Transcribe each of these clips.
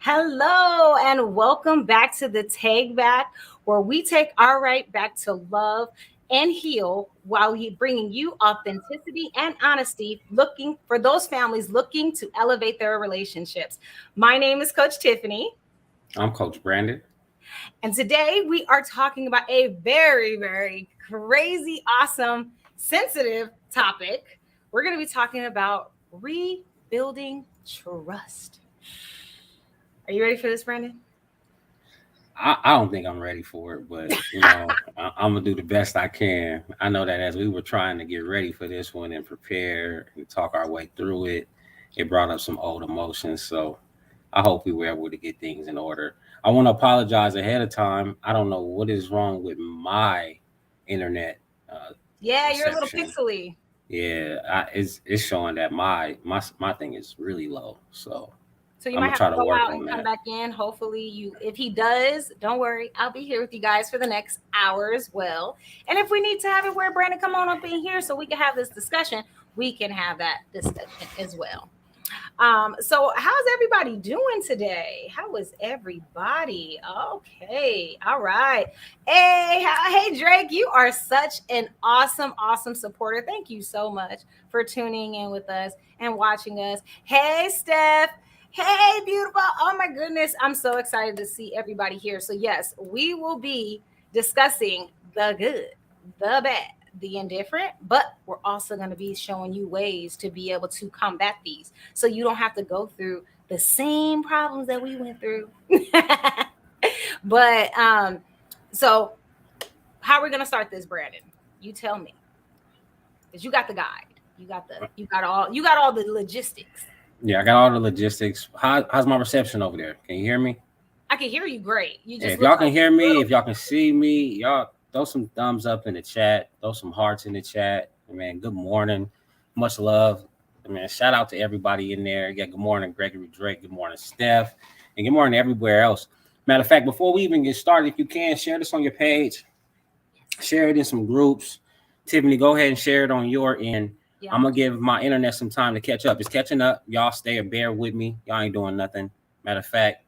Hello, and welcome back to the Take Back, where we take our right back to love and heal while we bringing you authenticity and honesty, looking for those families looking to elevate their relationships. My name is Coach Tiffany, I'm Coach Brandon. and today we are talking about a very, very crazy, awesome, sensitive topic. We're going to be talking about rebuilding trust. Are you ready for this, Brandon? I don't think I'm ready for it, but I'm gonna do the best I can. I know that as we were trying to get ready for this one and prepare and talk our way through it, it brought up some old emotions. So I hope we were able to get things in order. I want to apologize ahead of time. I don't know what is wrong with my internet Yeah, you're a little reception. pixely. Yeah, it's showing that my thing is really low. So So you I'm might gonna have to try to go work out and on come that. back in. Hopefully you if he does, don't worry. I'll be here with you guys for the next hour as well. And if we need to have it where Brandon come on up in here so we can have this discussion, we can have that discussion as well. So how's everybody doing today? How is everybody? Okay, all right. Hey, Drake, you are such an awesome supporter. Thank you so much for tuning in with us and watching us. Hey, Steph. Hey, beautiful. Oh my goodness, I'm so excited to see everybody here. So yes, we will be discussing the good, the bad, the indifferent, but we're also going to be showing you ways to be able to combat these so you don't have to go through the same problems that we went through. but so how are we going to start this, Brandon? You tell me, because you got the guide. You got all the logistics. Yeah, I got all the logistics. How's my reception over there? Can you hear me? I can hear you great. You Hey, just if look y'all like can hear a me, little. if y'all can see me, y'all throw some thumbs up in the chat, throw some hearts in the chat. Man, good morning. Much love. Man, shout out to everybody in there. Yeah, good morning, Gregory Drake. Good morning, Steph. And good morning everywhere else. Matter of fact, before we even get started, if you can, share this on your page, share it in some groups. Tiffany, go ahead and share it on your end. Yeah. I'm gonna give my internet some time to catch up. It's catching up. Y'all stay or bear with me. Y'all ain't doing nothing. Matter of fact,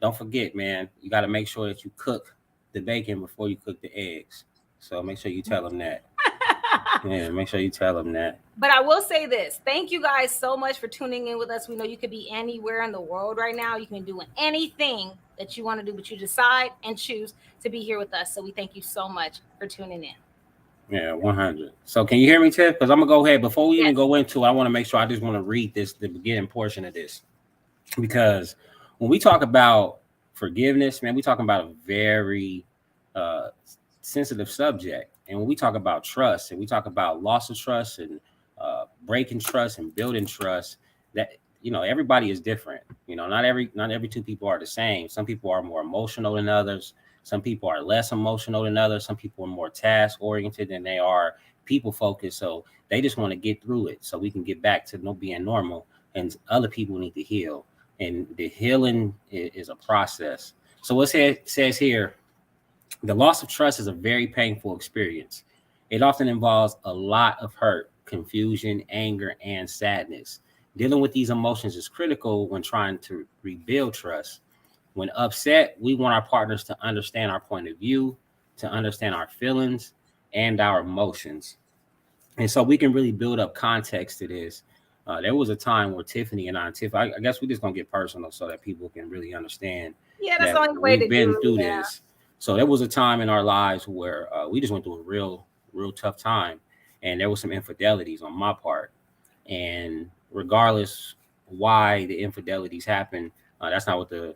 don't forget, man, you got to make sure that you cook the bacon before you cook the eggs. So make sure you tell them that. Yeah, make sure you tell them that. But I will say this. Thank you guys so much for tuning in with us. We know you could be anywhere in the world right now. You can be doing anything that you want to do, but you decide and choose to be here with us. So we thank you so much for tuning in. Yeah, 100. So can you hear me, Tiff? Because I'm gonna go ahead before we even Yes. go into. I want to make sure I just want to read this the beginning portion of this because when we talk about forgiveness, man, we talking about a very uh, sensitive subject. And when we talk about trust and we talk about loss of trust and breaking trust and building trust, that everybody is different. Not every two people are the same. Some people are more emotional than others. Some people are less emotional than others. Some people are more task oriented than they are people focused. So they just want to get through it so we can get back to being normal. And other people need to heal. And the healing is a process. So what says here, the loss of trust is a very painful experience. It often involves a lot of hurt, confusion, anger, and sadness. Dealing with these emotions is critical when trying to rebuild trust. When upset, we want our partners to understand our point of view, to understand our feelings and our emotions. And so we can really build up context to this. There was a time where Tiffany and I guess we're just gonna get personal so that people can really understand Yeah, that's the that only way we've to been do it. through Yeah. this. So there was a time in our lives where we just went through a real tough time, and there was some infidelities on my part. And regardless why the infidelities happened, that's not what the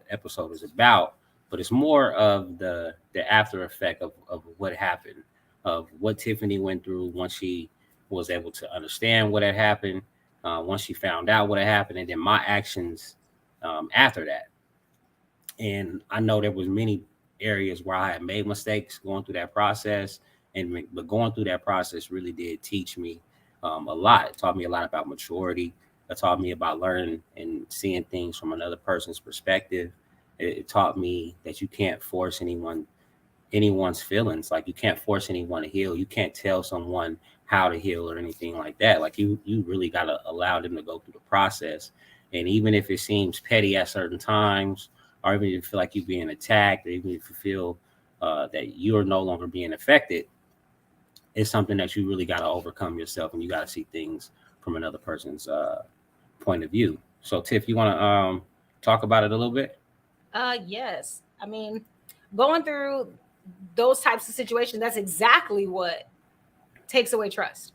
episode is about. But it's more of the after effect of what happened, of what Tiffany went through once she was able to understand what had happened, once she found out what had happened, and then my actions after that. And I know there was many areas where I had made mistakes going through that process, but going through that process really did teach me a lot. It taught me a lot about maturity. It taught me about learning and seeing things from another person's perspective. It taught me that you can't force anyone's feelings. Like you can't force anyone to heal. You can't tell someone how to heal or anything like that. Like you really gotta allow them to go through the process. And even if it seems petty at certain times, or even if you feel like you're being attacked, or even if you feel that you're no longer being affected, it's something that you really got to overcome yourself, and you got to see things from another person's point of view. So, Tiff, you want to talk about it a little bit? Yes. I mean, going through those types of situations, that's exactly what takes away trust.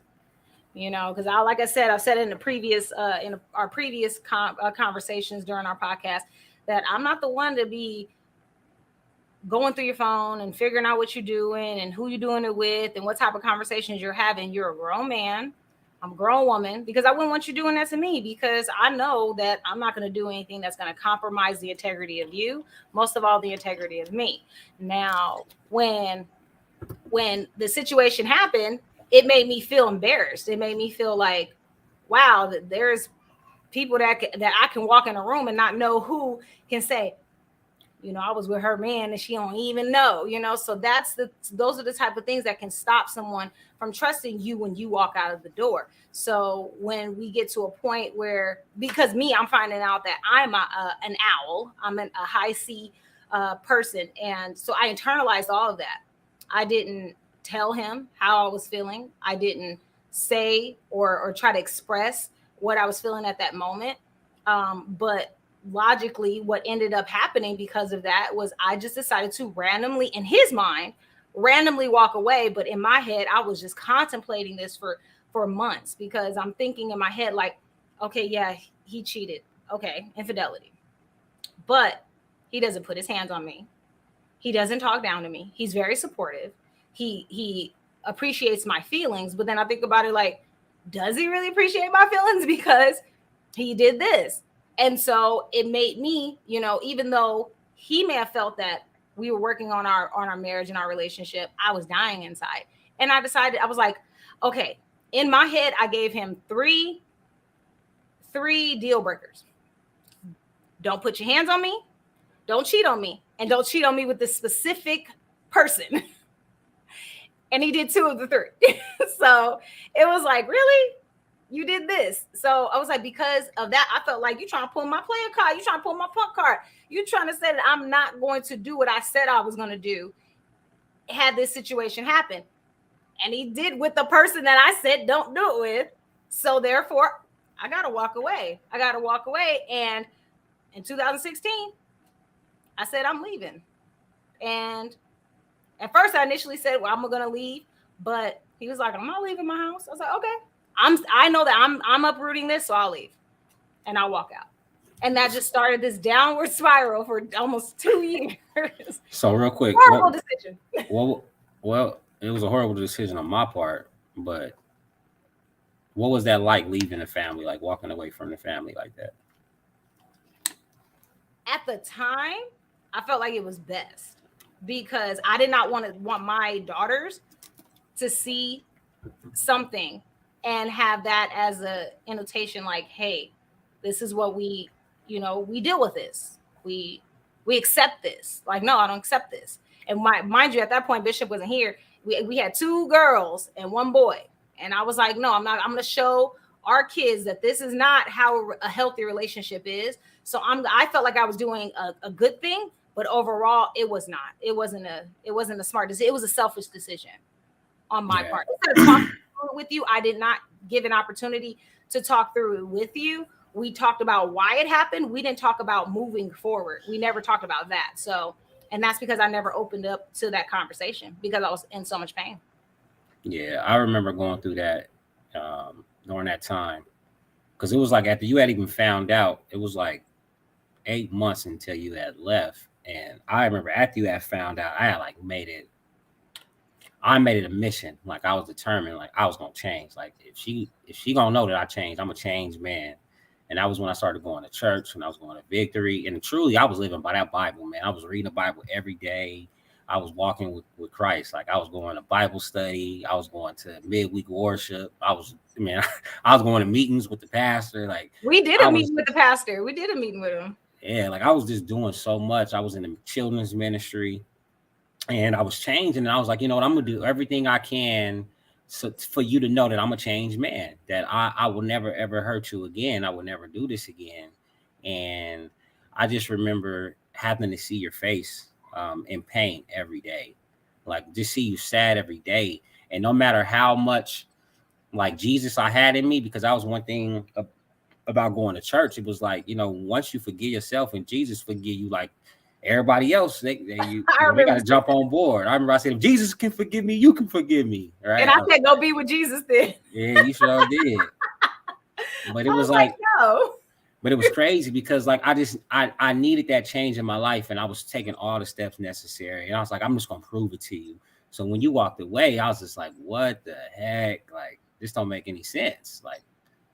Because like I said, I've said in the previous in our previous conversations during our podcast that I'm not the one to be going through your phone and figuring out what you're doing and who you're doing it with and what type of conversations you're having. You're a grown man. I'm a grown woman, because I wouldn't want you doing that to me, because I know that I'm not going to do anything that's going to compromise the integrity of you, most of all the integrity of me. Now, when the situation happened, it made me feel embarrassed. It made me feel like, wow, that there's people that I can walk in a room and not know who can say, I was with her man and she don't even know, so those are the type of things that can stop someone from trusting you when you walk out of the door. So when we get to a point where, because me, I'm finding out that I'm an owl, I'm a high C person. And so I internalized all of that. I didn't tell him how I was feeling. I didn't say or try to express what I was feeling at that moment. But logically, what ended up happening because of that was I just decided to randomly, in his mind, randomly walk away. But in my head, I was just contemplating this for months, because I'm thinking in my head, like, okay, yeah, he cheated. Okay, infidelity. But he doesn't put his hands on me. He doesn't talk down to me. He's very supportive. He appreciates my feelings. But then I think about it like, does he really appreciate my feelings? Because he did this. And so it made me, even though he may have felt that we were working on our marriage and our relationship, I was dying inside. And I decided, I was like, okay, in my head, I gave him three deal breakers. Don't put your hands on me. Don't cheat on me. And don't cheat on me with this specific person. And he did two of the three. So it was like, really? You did this. So I was like, because of that, I felt like, you trying to pull my player card. You trying to pull my punk card. You trying to say that I'm not going to do what I said I was going to do had this situation happen. And he did with the person that I said don't do it with. So therefore, I got to walk away. And in 2016, I said, I'm leaving. And at first I initially said, well, I'm going to leave. But he was like, I'm not leaving my house. I was like, okay. I know that I'm uprooting this, so I'll leave. And I'll walk out. And that just started this downward spiral for almost 2 years. So real quick. Horrible decision. Well, it was a horrible decision on my part, but what was that like, leaving the family, like walking away from the family like that? At the time, I felt like it was best, because I did not want my daughters to see something and have that as a annotation, like, hey, this is what we deal with this. We accept this. Like, no, I don't accept this. And mind you, at that point, Bishop wasn't here. We had 2 girls and 1 boy. And I was like, no, I'm not. I'm going to show our kids that this is not how a healthy relationship is. So I felt like I was doing a good thing, but overall, it was not. It wasn't a smart decision. It was a selfish decision on my part. Instead of talking through it with you, I did not give an opportunity to talk through it with you. We talked about why it happened. We didn't talk about moving forward. We never talked about that. So, and that's because I never opened up to that conversation, because I was in so much pain. Yeah, I remember going through that during that time, because it was like after you had even found out, it was like 8 months until you had left. And I remember after you had found out, I had made it a mission. Like, I was determined, like I was gonna change. Like, if she gonna know that I changed, I'm a changed man. And that was when I started going to church, when I was going to Victory. And truly, I was living by that Bible, man. I was reading the Bible every day. I was walking with Christ. Like, I was going to Bible study. I was going to midweek worship. I was going to meetings with the pastor. Like, we did a meeting with the pastor. We did a meeting with him. Yeah, like I was just doing so much. I was in the children's ministry, and I was changing. And I was like, you know what? I'm going to do everything I can for you to know that I'm a changed man, that I will never, ever hurt you again. I will never do this again. And I just remember having to see your face in pain every day, like just see you sad every day. And no matter how much like Jesus I had in me, because that was one thing about going to church. It was like, once you forgive yourself and Jesus forgive you, like everybody else, I they got remember to jump saying, on board. I remember I said, if Jesus can forgive me, you can forgive me, and right? I said, go be with Jesus then. Yeah, you sure did. But it I was was like, like, no. but it was crazy because like I needed that change in my life, and I was taking all the steps necessary, and I was like, I'm just gonna prove it to you. So when you walked away, I was just like, what the heck? Like this don't make any sense. Like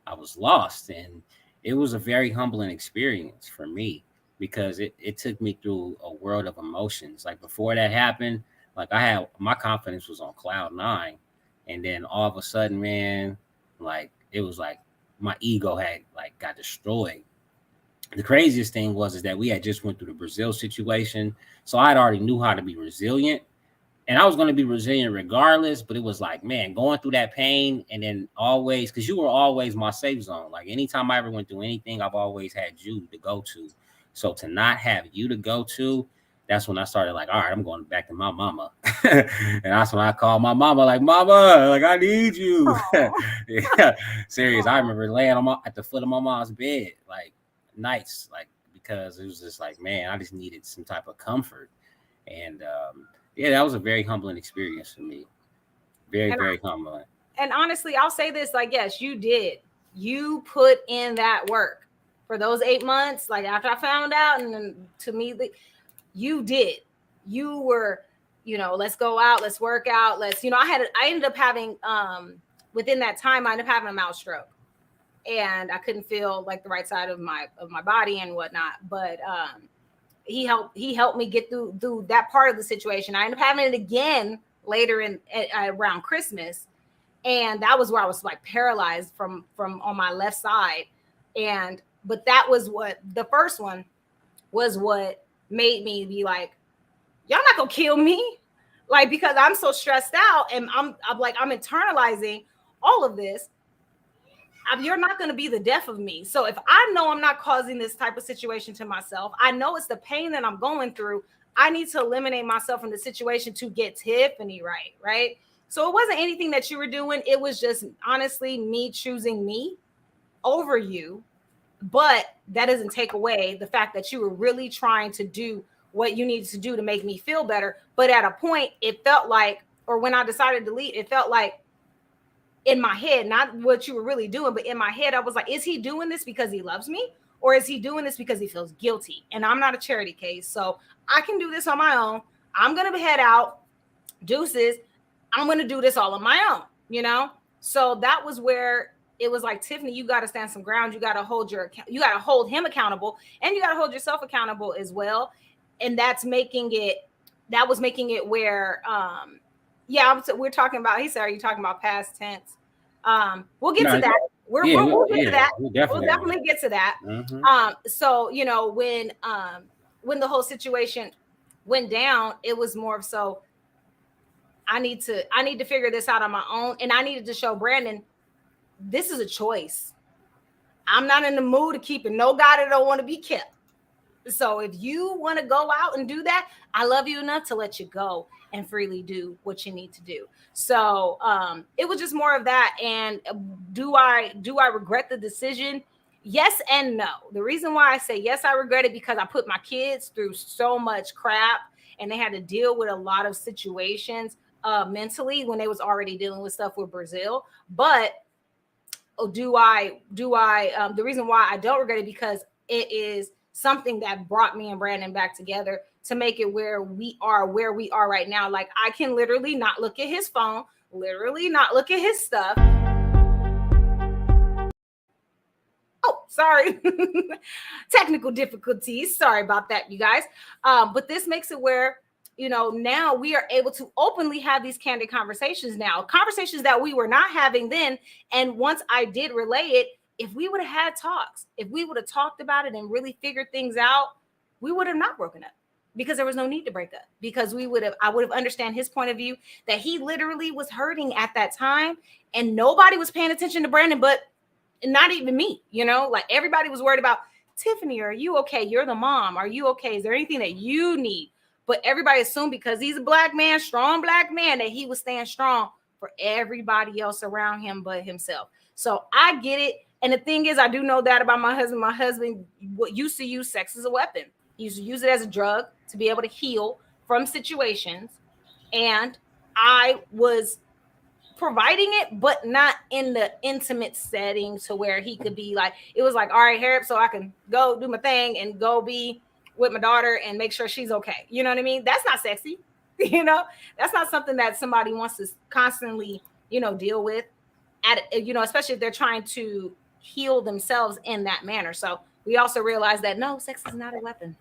I was lost. And it was a very humbling experience for me because it took me through a world of emotions. Like before that happened, like I had my confidence was on cloud nine. And then all of a sudden, man, like it was like my ego had like got destroyed. The craziest thing was is that we had just went through the Brazil situation. So I had already knew how to be resilient, and I was going to be resilient regardless. But it was like, man, going through that pain, and then always, because you were always my safe zone. Like anytime I ever went through anything, I've always had you to go to. So to not have you to go to, that's when I started like, all right, I'm going back to my mama. And that's when I called my mama, like, mama, like I need you. Oh, Yeah, serious. I oh. remember laying at the foot of my mom's bed, like nights, like because it was just like, man, I just needed some type of comfort. And yeah, that was a very humbling experience for me. Very, And very humbling. and honestly, I'll say this, like, yes, you did. You put in that work for those 8 months. Like after I found out, and then to me, you did. You were, let's go out, let's work out, I ended up having within that time, I ended up having a mild stroke, and I couldn't feel like the right side of my body and whatnot. But he helped me get through that part of the situation. I ended up having it again later in around Christmas, and that was where I was like paralyzed from on my left side. And but that was what the first one was, what made me be like, y'all not gonna kill me, like, because I'm so stressed out, and I'm like, I'm internalizing all of this. You're not going to be the death of me. So if I know I'm not causing this type of situation to myself, I know it's the pain that I'm going through. I need to eliminate myself from the situation to get Tiffany right, right? So it wasn't anything that you were doing. It was just honestly me choosing me over you. But that doesn't take away the fact that you were really trying to do what you needed to do to make me feel better. But at a point, it felt like, or when I decided to leave, it felt like in my head, not what you were really doing, but in my head, I was like, is he doing this because he loves me? Or is he doing this because he feels guilty? And I'm not a charity case, so I can do this on my own. I'm going to head out, deuces. I'm going to do this all on my own, So that was where it was like, Tiffany, you got to stand some ground. You got to hold him accountable, and you got to hold yourself accountable as well. And that was making it where, yeah, we're talking about, he said, are you talking about past tense? We'll get to No, that. We'll get to that. we We'll definitely will. definitely get to that. Mm-hmm. So, when the whole situation went down, it was more of, so I need to figure this out on my own. And I needed to show Brandon, this is a choice. I'm not in the mood to keep it. No God, I don't want to be kept. So if you want to go out and do that, I love you enough to let you go and freely do what you need to do. So it was just more of that. And do I regret the decision? Yes and no. The reason why I say yes, I regret it, because I put my kids through so much crap, and they had to deal with a lot of situations mentally when they was already dealing with stuff with Brazil. But the reason why I don't regret it, because it is something that brought me and Brandon back together to make it where we are right now. Like, I can literally not look at his phone, literally not look at his stuff. Oh, sorry. Technical difficulties. Sorry about that, you guys. But this makes it where, now we are able to openly have these candid conversations now, conversations that we were not having then. And once I did relay it, if we would have had talks, if we would have talked about it and really figured things out, we would have not broken up, because there was no need to break up, because I would have understand his point of view, that he literally was hurting at that time, and nobody was paying attention to Brandon, but not even me, like everybody was worried about Tiffany, are you okay? You're the mom. Are you okay? Is there anything that you need? But everybody assumed because he's a black man, strong black man, that he was staying strong for everybody else around him but himself. So I get it. And the thing is, I do know that about my husband. My husband used to use sex as a weapon. He used to use it as a drug to be able to heal from situations. And I was providing it, but not in the intimate setting to where he could be like, it was like, all right, Harriet, so I can go do my thing and go be with my daughter and make sure she's okay. You know what I mean? That's not sexy. That's not something that somebody wants to constantly, deal with especially if they're trying to heal themselves in that manner. So we also realize that no, sex is not a weapon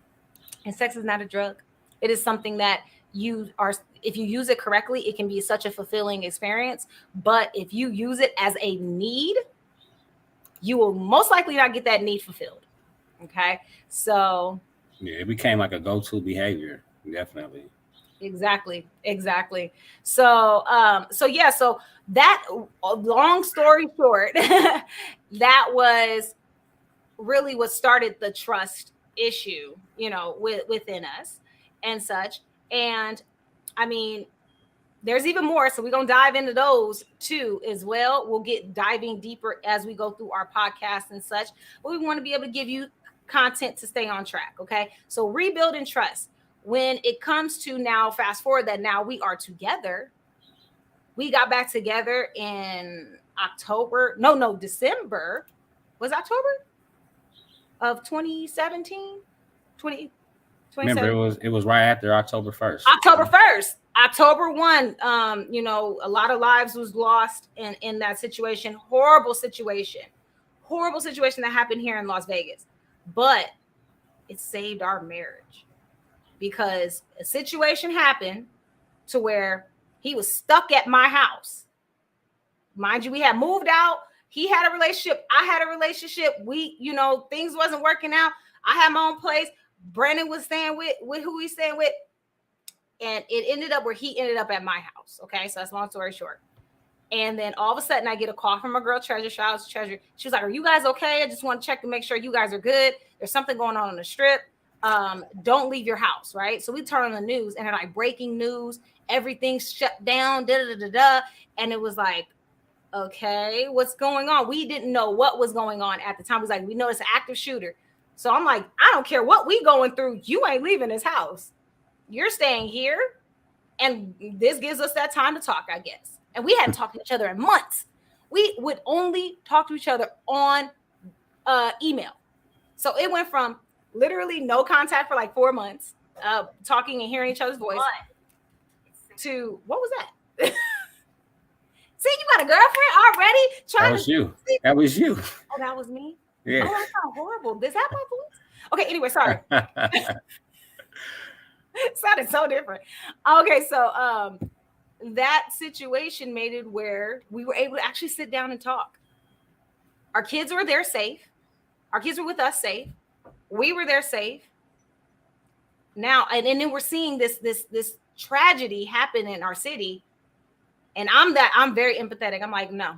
and sex is not a drug. It is something that if you use it correctly, it can be such a fulfilling experience. But if you use it as a need, you will most likely not get that need fulfilled. Okay. So yeah, it became like a go-to behavior. Definitely. Exactly. So that, long story short, that was really what started the trust issue, within us and such. And I mean, there's even more. So we're going to dive into those too as well. We'll get diving deeper as we go through our podcast and such. But we want to be able to give you content to stay on track. Okay. So rebuilding trust. When it comes to now, fast forward that now we are together. We got back together in December. Was October of 2017? 2017. Remember, it was right after October 1st. October 1st. October 1, a lot of lives was lost in that situation. Horrible situation that happened here in Las Vegas. But it saved our marriage because a situation happened to where he was stuck at my house. Mind you, we had moved out. He had a relationship. I had a relationship. We, things wasn't working out. I had my own place. Brandon was staying with who he's staying with. And it ended up where he ended up at my house. Okay. So that's long story short. And then all of a sudden I get a call from my girl Treasure. Shout out to Treasure. She was like, are you guys okay? I just want to check and make sure you guys are good. There's something going on the strip. Don't leave your house. Right. So we turn on the news and they're like breaking news. Everything's shut down. And it was like, okay, what's going on? We didn't know what was going on at the time. It was like, we know it's an active shooter. So I'm like, I don't care what we going through. You ain't leaving this house. You're staying here. And this gives us that time to talk, I guess. And we hadn't talked to each other in months. We would only talk to each other on email. So it went from literally no contact for like 4 months, talking and hearing each other's voice, to what was that? See, you got a girlfriend already? That was you. Oh, that was me? Yeah. Oh, that sounds horrible. Is that my voice? Okay, anyway, sorry. It sounded so different. Okay, so that situation made it where we were able to actually sit down and talk. Our kids were there safe. Our kids were with us safe. We were there safe. Now, and then we're seeing this tragedy happen in our city. And I'm very empathetic. I'm like, no.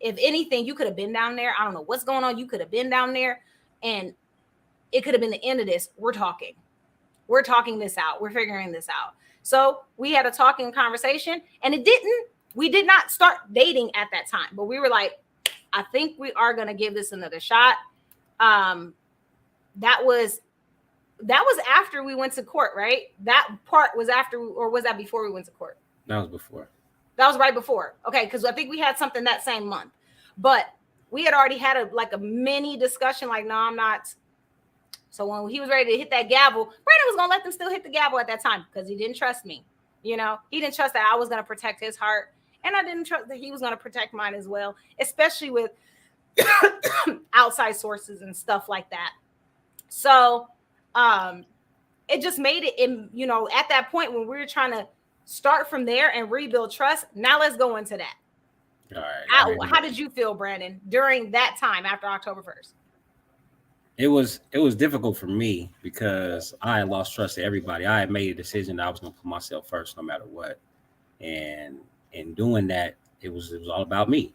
If anything, you could have been down there. I don't know what's going on. You could have been down there and it could have been the end of this. We're talking this out. We're figuring this out. So we had a talking conversation and we did not start dating at that time, but we were like, I think we are going to give this another shot. That was after we went to court, right? That part was after, or was that before we went to court? That was before. That was right before. Okay. Cause I think we had something that same month, but we had already had a mini discussion. Like, no, I'm not. So when he was ready to hit that gavel, Brandon was going to let them still hit the gavel at that time because he didn't trust me. He didn't trust that I was going to protect his heart. And I didn't trust that he was going to protect mine as well, especially with outside sources and stuff like that. So it just made it at that point when we were trying to start from there and rebuild trust. Now let's go into that. All right. How did you feel, Brandon, during that time after October 1st? It was difficult for me because I had lost trust in everybody. I had made a decision that I was going to put myself first no matter what. And in doing that, it was all about me.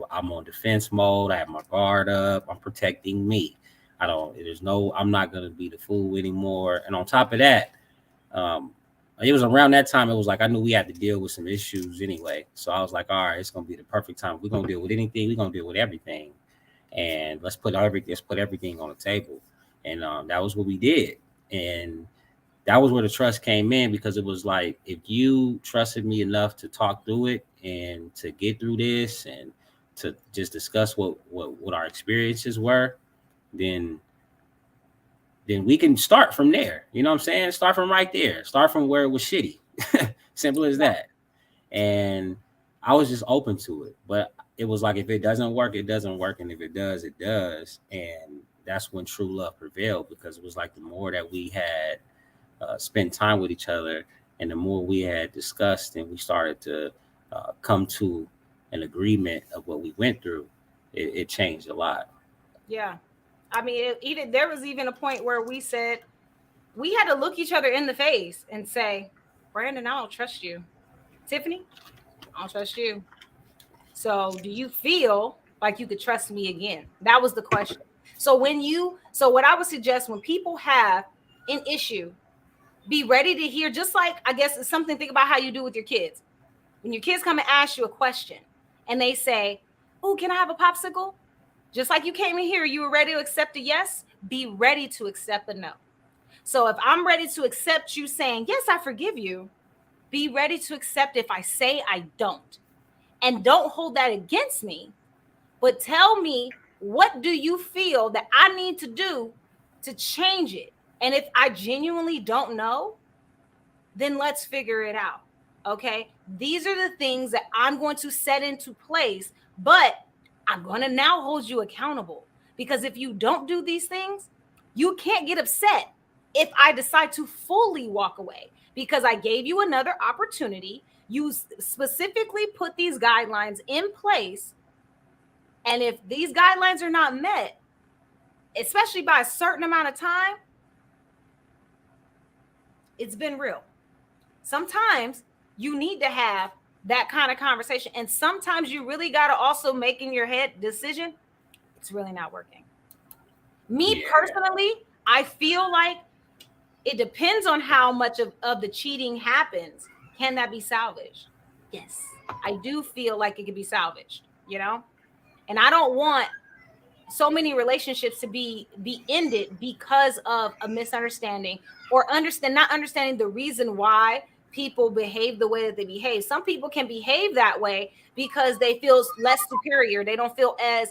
I'm on defense mode. I have my guard up. I'm protecting me. I'm not gonna be the fool anymore. And on top of that, um, it was around that time. It was like I knew we had to deal with some issues anyway. So I was like, all right, it's gonna be the perfect time. We're gonna deal with anything. We're gonna deal with everything, and let's put everything on the table. And that was what we did. And that was where the trust came in, because it was like, if you trusted me enough to talk through it and to get through this and to just discuss what our experiences were, then we can start from there. You know what I'm saying? Start from right there. Start from where it was shitty. Simple as that. And I was just open to it. But it was like, if it doesn't work, it doesn't work. And if it does, it does. And that's when true love prevailed, because it was like the more that we had spent time with each other, and the more we had discussed and we started to come to an agreement of what we went through, it changed a lot. Yeah. I mean, even there was even a point where we said we had to look each other in the face and say, Brandon, I don't trust you. Tiffany, I don't trust you. So do you feel like you could trust me again? That was the question. So what I would suggest, when people have an issue, be ready to hear, just like, I guess it's something, think about how you do with your kids. When your kids come and ask you a question and they say, oh, can I have a popsicle? Just like you came in here, you were ready to accept a yes, be ready to accept a no. So if I'm ready to accept you saying, yes, I forgive you, be ready to accept if I say I don't. And don't hold that against me, but tell me, what do you feel that I need to do to change it? And if I genuinely don't know, then let's figure it out. Okay. These are the things that I'm going to set into place, but I'm going to now hold you accountable, because if you don't do these things, you can't get upset if I decide to fully walk away, because I gave you another opportunity. You specifically put these guidelines in place. And if these guidelines are not met, especially by a certain amount of time, it's been real. Sometimes you need to have that kind of conversation. And sometimes you really got to also make in your head decision, it's really not working. Me personally, I feel like it depends on how much of the cheating happens. Can that be salvaged? Yes, I do feel like it could be salvaged, And I don't want so many relationships to be ended because of a misunderstanding, or not understanding the reason why people behave the way that they behave. Some people can behave that way because they feel less superior. They don't feel as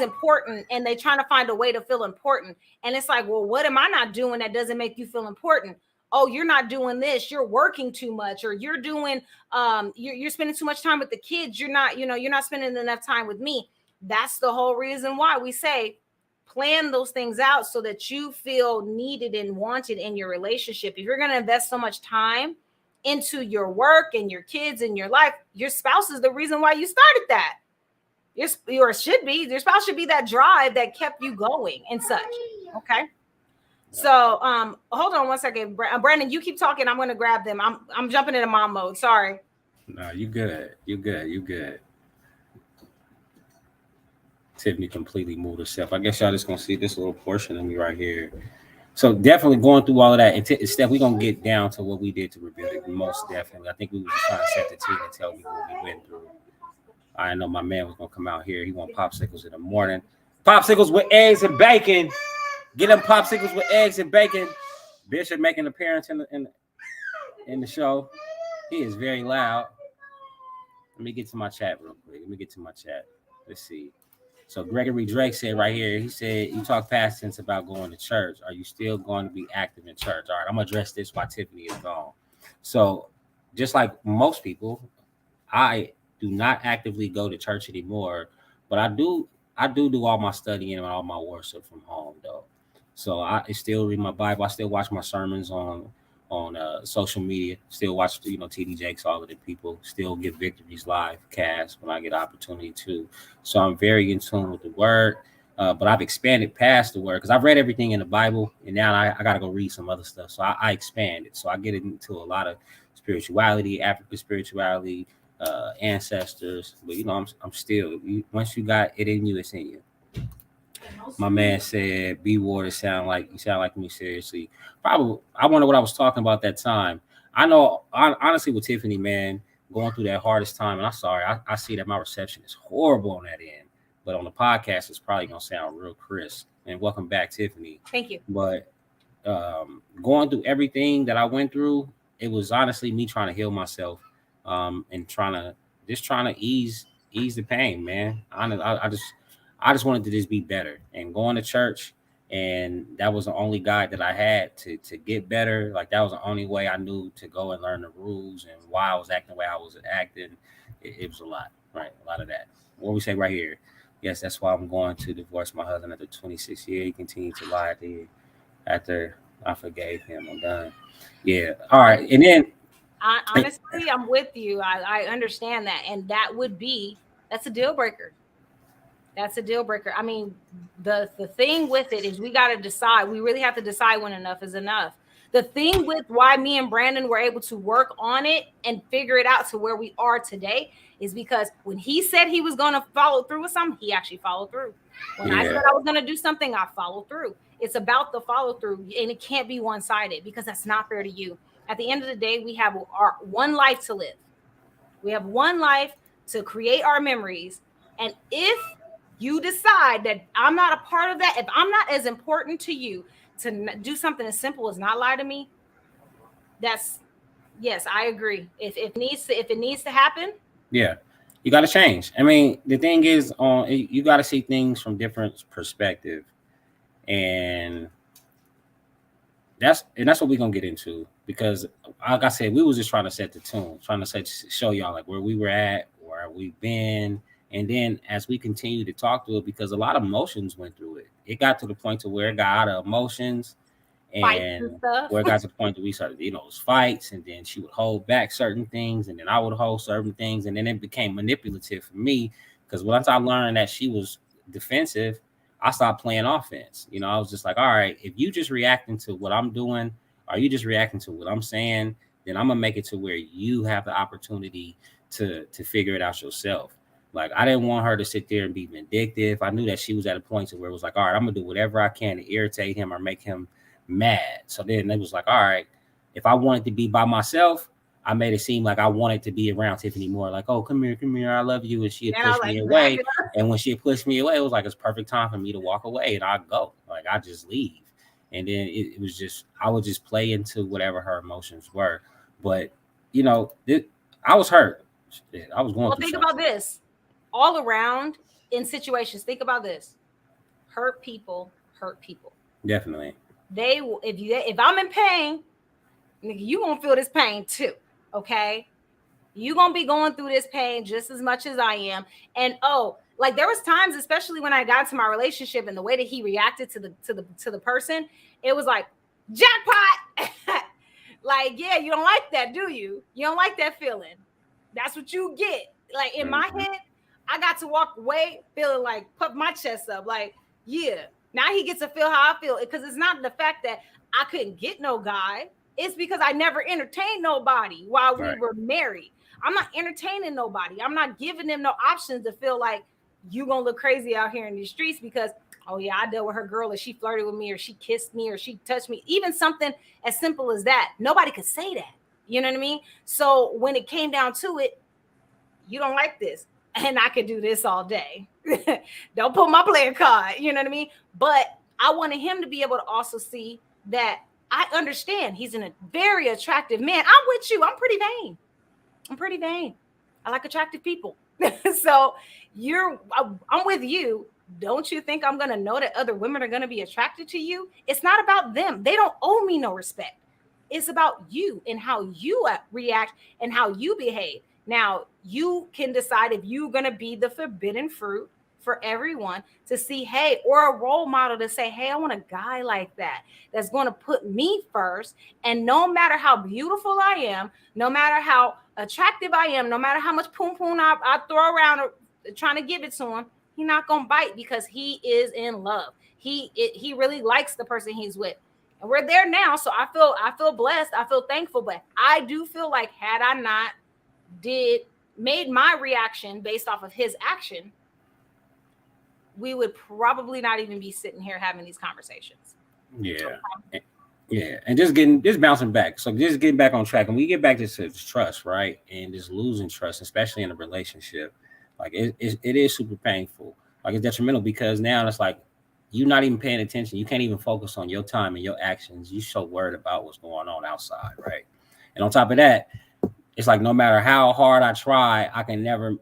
important, and they're trying to find a way to feel important. And it's like, well, what am I not doing that doesn't make you feel important? Oh, you're not doing this, you're working too much, or you're doing you're spending too much time with the kids, you're not spending enough time with me. That's the whole reason why we say plan those things out, so that you feel needed and wanted in your relationship. If you're going to invest so much time into your work and your kids and your life, your spouse is the reason why you started that. Your spouse should be that drive that kept you going and such. Okay. So hold on one second, Brandon, you keep talking. I'm going to grab them. I'm jumping into mom mode. Sorry. No, you good. You good. Tiffany completely moved herself. I guess y'all just gonna see this little portion of me right here. So definitely going through all of that. And Steph, we're gonna get down to what we did to rebuild it. Most definitely. I think we were just trying to set the team and tell you what we went through. I know my man was gonna come out here. He want popsicles in the morning. Popsicles with eggs and bacon. Get them popsicles with eggs and bacon. Bishop making an appearance in the show. He is very loud. Let me get to my chat real quick. Let's see. So Gregory Drake said right here, he said, you talk past tense about going to church. Are you still going to be active in church? All right, I'm going to address this while Tiffany is gone. So just like most people, I do not actively go to church anymore, but I do all my studying and all my worship from home, though. So I still read my Bible. I still watch my sermons on social media. Still watch TD Jakes, all of the people. Still get Victories live cast when I get opportunity to. So I'm very in tune with the word, but I've expanded past the word because I've read everything in the Bible, and now I got to go read some other stuff. So I expand it. So I get into a lot of spirituality, African spirituality, ancestors. But I'm still. Once you got it in you, it's in you. My man said, "B Ward, you sound like me seriously." Probably. I wonder what I was talking about that time. I know, honestly, with Tiffany, man, going through that hardest time, and I'm sorry, I see that my reception is horrible on that end, but on the podcast, it's probably gonna sound real crisp. And welcome back, Tiffany. Thank you. But going through everything that I went through, it was honestly me trying to heal myself, and trying to ease the pain, man. I just wanted to just be better and going to church, and that was the only guide that I had to get better. Like that was the only way I knew to go and learn the rules and why I was acting the way I was acting. It was a lot, right? A lot of that. What we say right here. Yes, that's why I'm going to divorce my husband after 26 years. He continued to lie after I forgave him. I'm done. Yeah. All right. And then Honestly, I'm with you. I understand that, and that's a deal breaker. That's a deal breaker. I mean, the thing with it is we got to decide. We really have to decide when enough is enough. The thing with why me and Brandon were able to work on it and figure it out to where we are today is because when he said he was going to follow through with something, he actually followed through. When I said I was going to do something, I followed through. It's about the follow through, and it can't be one sided because that's not fair to you. At the end of the day, we have our one life to live. We have one life to create our memories. And if you decide that I'm not a part of that, if I'm not as important to you to do something as simple as not lie to me, that's yes, I agree. If it needs to happen, yeah, you got to change. I mean, the thing is, you got to see things from different perspective, and that's what we're gonna get into because, like I said, we was just trying to set the tune, trying to show y'all like where we were at, where we've been, and then as we continue to talk to it, because a lot of emotions went through it. It got to the point to where it got out of emotions, fights and and stuff. where it got to the point that we started, those fights, and then she would hold back certain things, and then I would hold certain things, and then it became manipulative for me because once I learned that she was defensive, I stopped playing offense. I was just like, all right, if you just reacting to what I'm doing, or you just reacting to what I'm saying, then I'm gonna make it to where you have the opportunity to figure it out yourself. Like I didn't want her to sit there and be vindictive. I knew that she was at a point to where it was like, all right, I'm gonna do whatever I can to irritate him or make him mad. So then it was like, all right, if I wanted to be by myself, I made it seem like I wanted to be around Tiffany more. Like, oh, come here, I love you. And she had pushed me away. And when she had pushed me away, it was like it's perfect time for me to walk away, and I'd go. Like I just leave. And then it was just I would just play into whatever her emotions were. But I was hurt. I was going Well, through think something. about this. All around in situations, think about this. Hurt people hurt people. Definitely. They will if I'm in pain, nigga, you gonna feel this pain too. Okay. You gonna be going through this pain just as much as I am. And like there was times, especially when I got to my relationship and the way that he reacted to the person, it was like jackpot. Like, yeah, you don't like that, do you? You don't like that feeling. That's what you get. Like in my head, I got to walk away feeling like puff my chest up. Like, yeah, now he gets to feel how I feel. Because it's not the fact that I couldn't get no guy. It's because I never entertained nobody while we were married. I'm not entertaining nobody. I'm not giving them no options to feel like you gonna look crazy out here in these streets because, oh yeah, I dealt with her girl and she flirted with me or she kissed me or she touched me. Even something as simple as that. Nobody could say that. You know what I mean? So when it came down to it, you don't like this. And I could do this all day. Don't pull my player card. You know what I mean? But I wanted him to be able to also see that I understand he's a very attractive man. I'm with you. I'm pretty vain. I like attractive people. So I'm with you. Don't you think I'm going to know that other women are going to be attracted to you? It's not about them. They don't owe me no respect. It's about you and how you react and how you behave. Now, you can decide if you're going to be the forbidden fruit for everyone to see, hey, or a role model to say, hey, I want a guy like that that's going to put me first. And no matter how beautiful I am, no matter how attractive I am, no matter how much poom poom I throw around trying to give it to him, he's not going to bite because he is in love. He really likes the person he's with. And we're there now. So I feel blessed. I feel thankful. But I do feel like had I not made my reaction based off of his action, we would probably not even be sitting here having these conversations. Yeah. Yeah, and just bouncing back. So just getting back on track, and we get back to trust, right? And just losing trust, especially in a relationship, like it is super painful. Like it's detrimental because now it's like you're not even paying attention. You can't even focus on your time and your actions. You're so worried about what's going on outside, right? And on top of that, it's like no matter how hard I try, I can never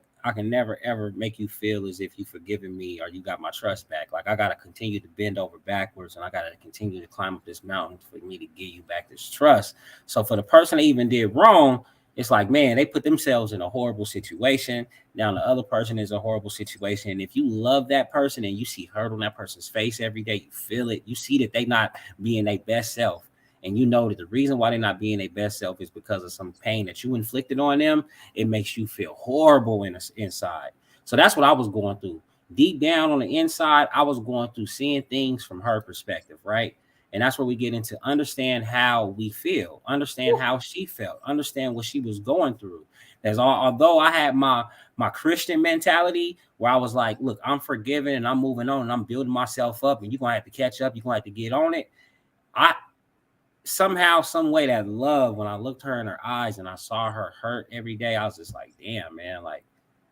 ever make you feel as if you've forgiven me or you got my trust back. Like I gotta continue to bend over backwards and I gotta continue to climb up this mountain for me to give you back this trust. So for the person that even did wrong, it's like, man, they put themselves in a horrible situation. Now the other person is a horrible situation. And if you love that person and you see hurt on that person's face every day, you feel it, you see that they not being their best self. And you know that the reason why they're not being their best self is because of some pain that you inflicted on them. It makes you feel horrible inside. So that's what I was going through. Deep down on the inside, I was going through seeing things from her perspective, right? And that's where we get into understand how we feel, understand how she felt, understand what she was going through. Although I had my Christian mentality where I was like, look, I'm forgiving and I'm moving on and I'm building myself up, and you're gonna have to catch up, you're gonna have to get on it. I somehow, some way, that love, when I looked her in her eyes and I saw her hurt every day, I was just like, damn, man, like,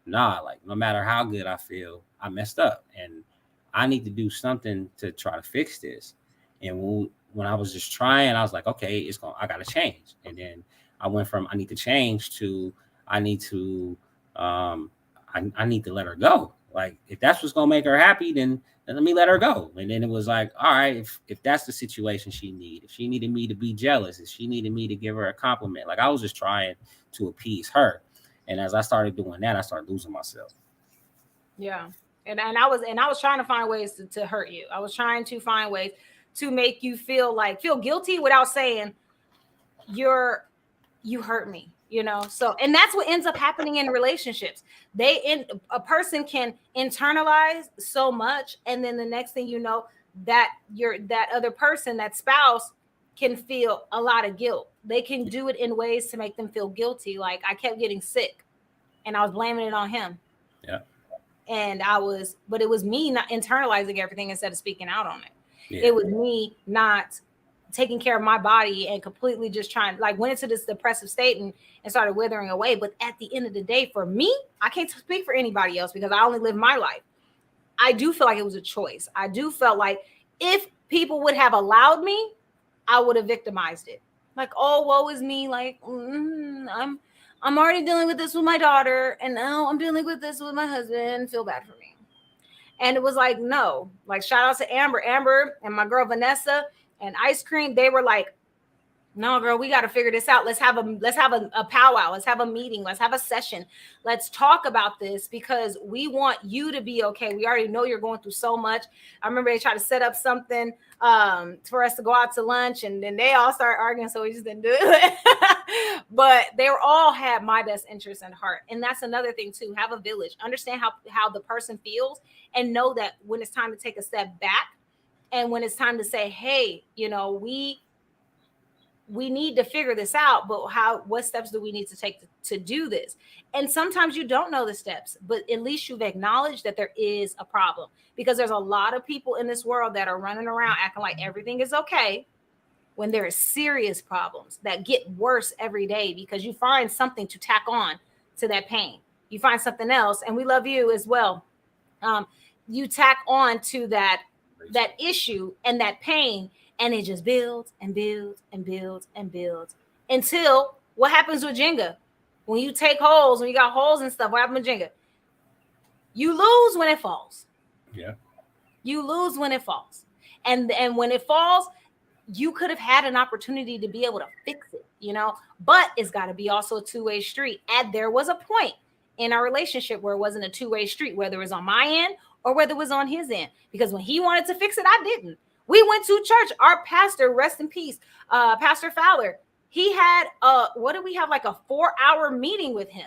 nah, like no matter how good I feel, I messed up and I need to do something to try to fix this. And when I was just trying, I was like, okay, I gotta change. And then I went from I need to change to I need to um I need to let her go. Like if that's what's gonna make her happy, then let me let her go. And then it was like, all right, if that's the situation she needed, if she needed me to be jealous, if she needed me to give her a compliment, like I was just trying to appease her. And as I started doing that, I started losing myself. Yeah. And I was trying to find ways to hurt you. I was trying to find ways to make you feel guilty without saying you're you hurt me, so and that's what ends up happening in relationships. A person can internalize so much, and then the next thing you know, that other person, that spouse, can feel a lot of guilt. They can do it in ways to make them feel guilty. Like I kept getting sick and I was blaming it on him. Yeah. But it was me not internalizing everything instead of speaking out on it. Yeah. It was me not taking care of my body and completely just trying, like, went into this depressive state and started withering away. But at the end of the day, for me, I can't speak for anybody else because I only live my life. I do feel like it was a choice. I do feel like if people would have allowed me, I would have victimized it. Like, oh, woe is me. Like, I'm already dealing with this with my daughter, and now I'm dealing with this with my husband. Feel bad for me. And it was like, no. Like, shout out to Amber and my girl Vanessa and Ice Cream. They were like, no, girl, we got to figure this out. Let's have a powwow. Let's have a meeting. Let's have a session. Let's talk about this because we want you to be okay. We already know you're going through so much. I remember they tried to set up something for us to go out to lunch, and then they all started arguing, so we just didn't do it. But they were all had my best interest in heart. And that's another thing too. Have a village. Understand how the person feels, and know that when it's time to take a step back and when it's time to say, hey, we need to figure this out, but what steps do we need to take to do this? And sometimes you don't know the steps, but at least you've acknowledged that there is a problem, because there's a lot of people in this world that are running around acting like everything is okay when there are serious problems that get worse every day because you find something to tack on to that pain. You find something else, and we love you as well. You tack on to that issue and that pain, and it just builds and builds and builds and builds until what happens with Jenga? When you take holes, when you got holes and stuff, what happens with Jenga? You lose when it falls. Yeah. You lose when it falls. And when it falls, you could have had an opportunity to be able to fix it, but it's got to be also a two-way street. And there was a point in our relationship where it wasn't a two-way street, whether it was on my end or whether it was on his end. Because when he wanted to fix it, I didn't. We went to church. Our pastor, rest in peace, Pastor Fowler, he had what did we have, like a 4-hour meeting with him?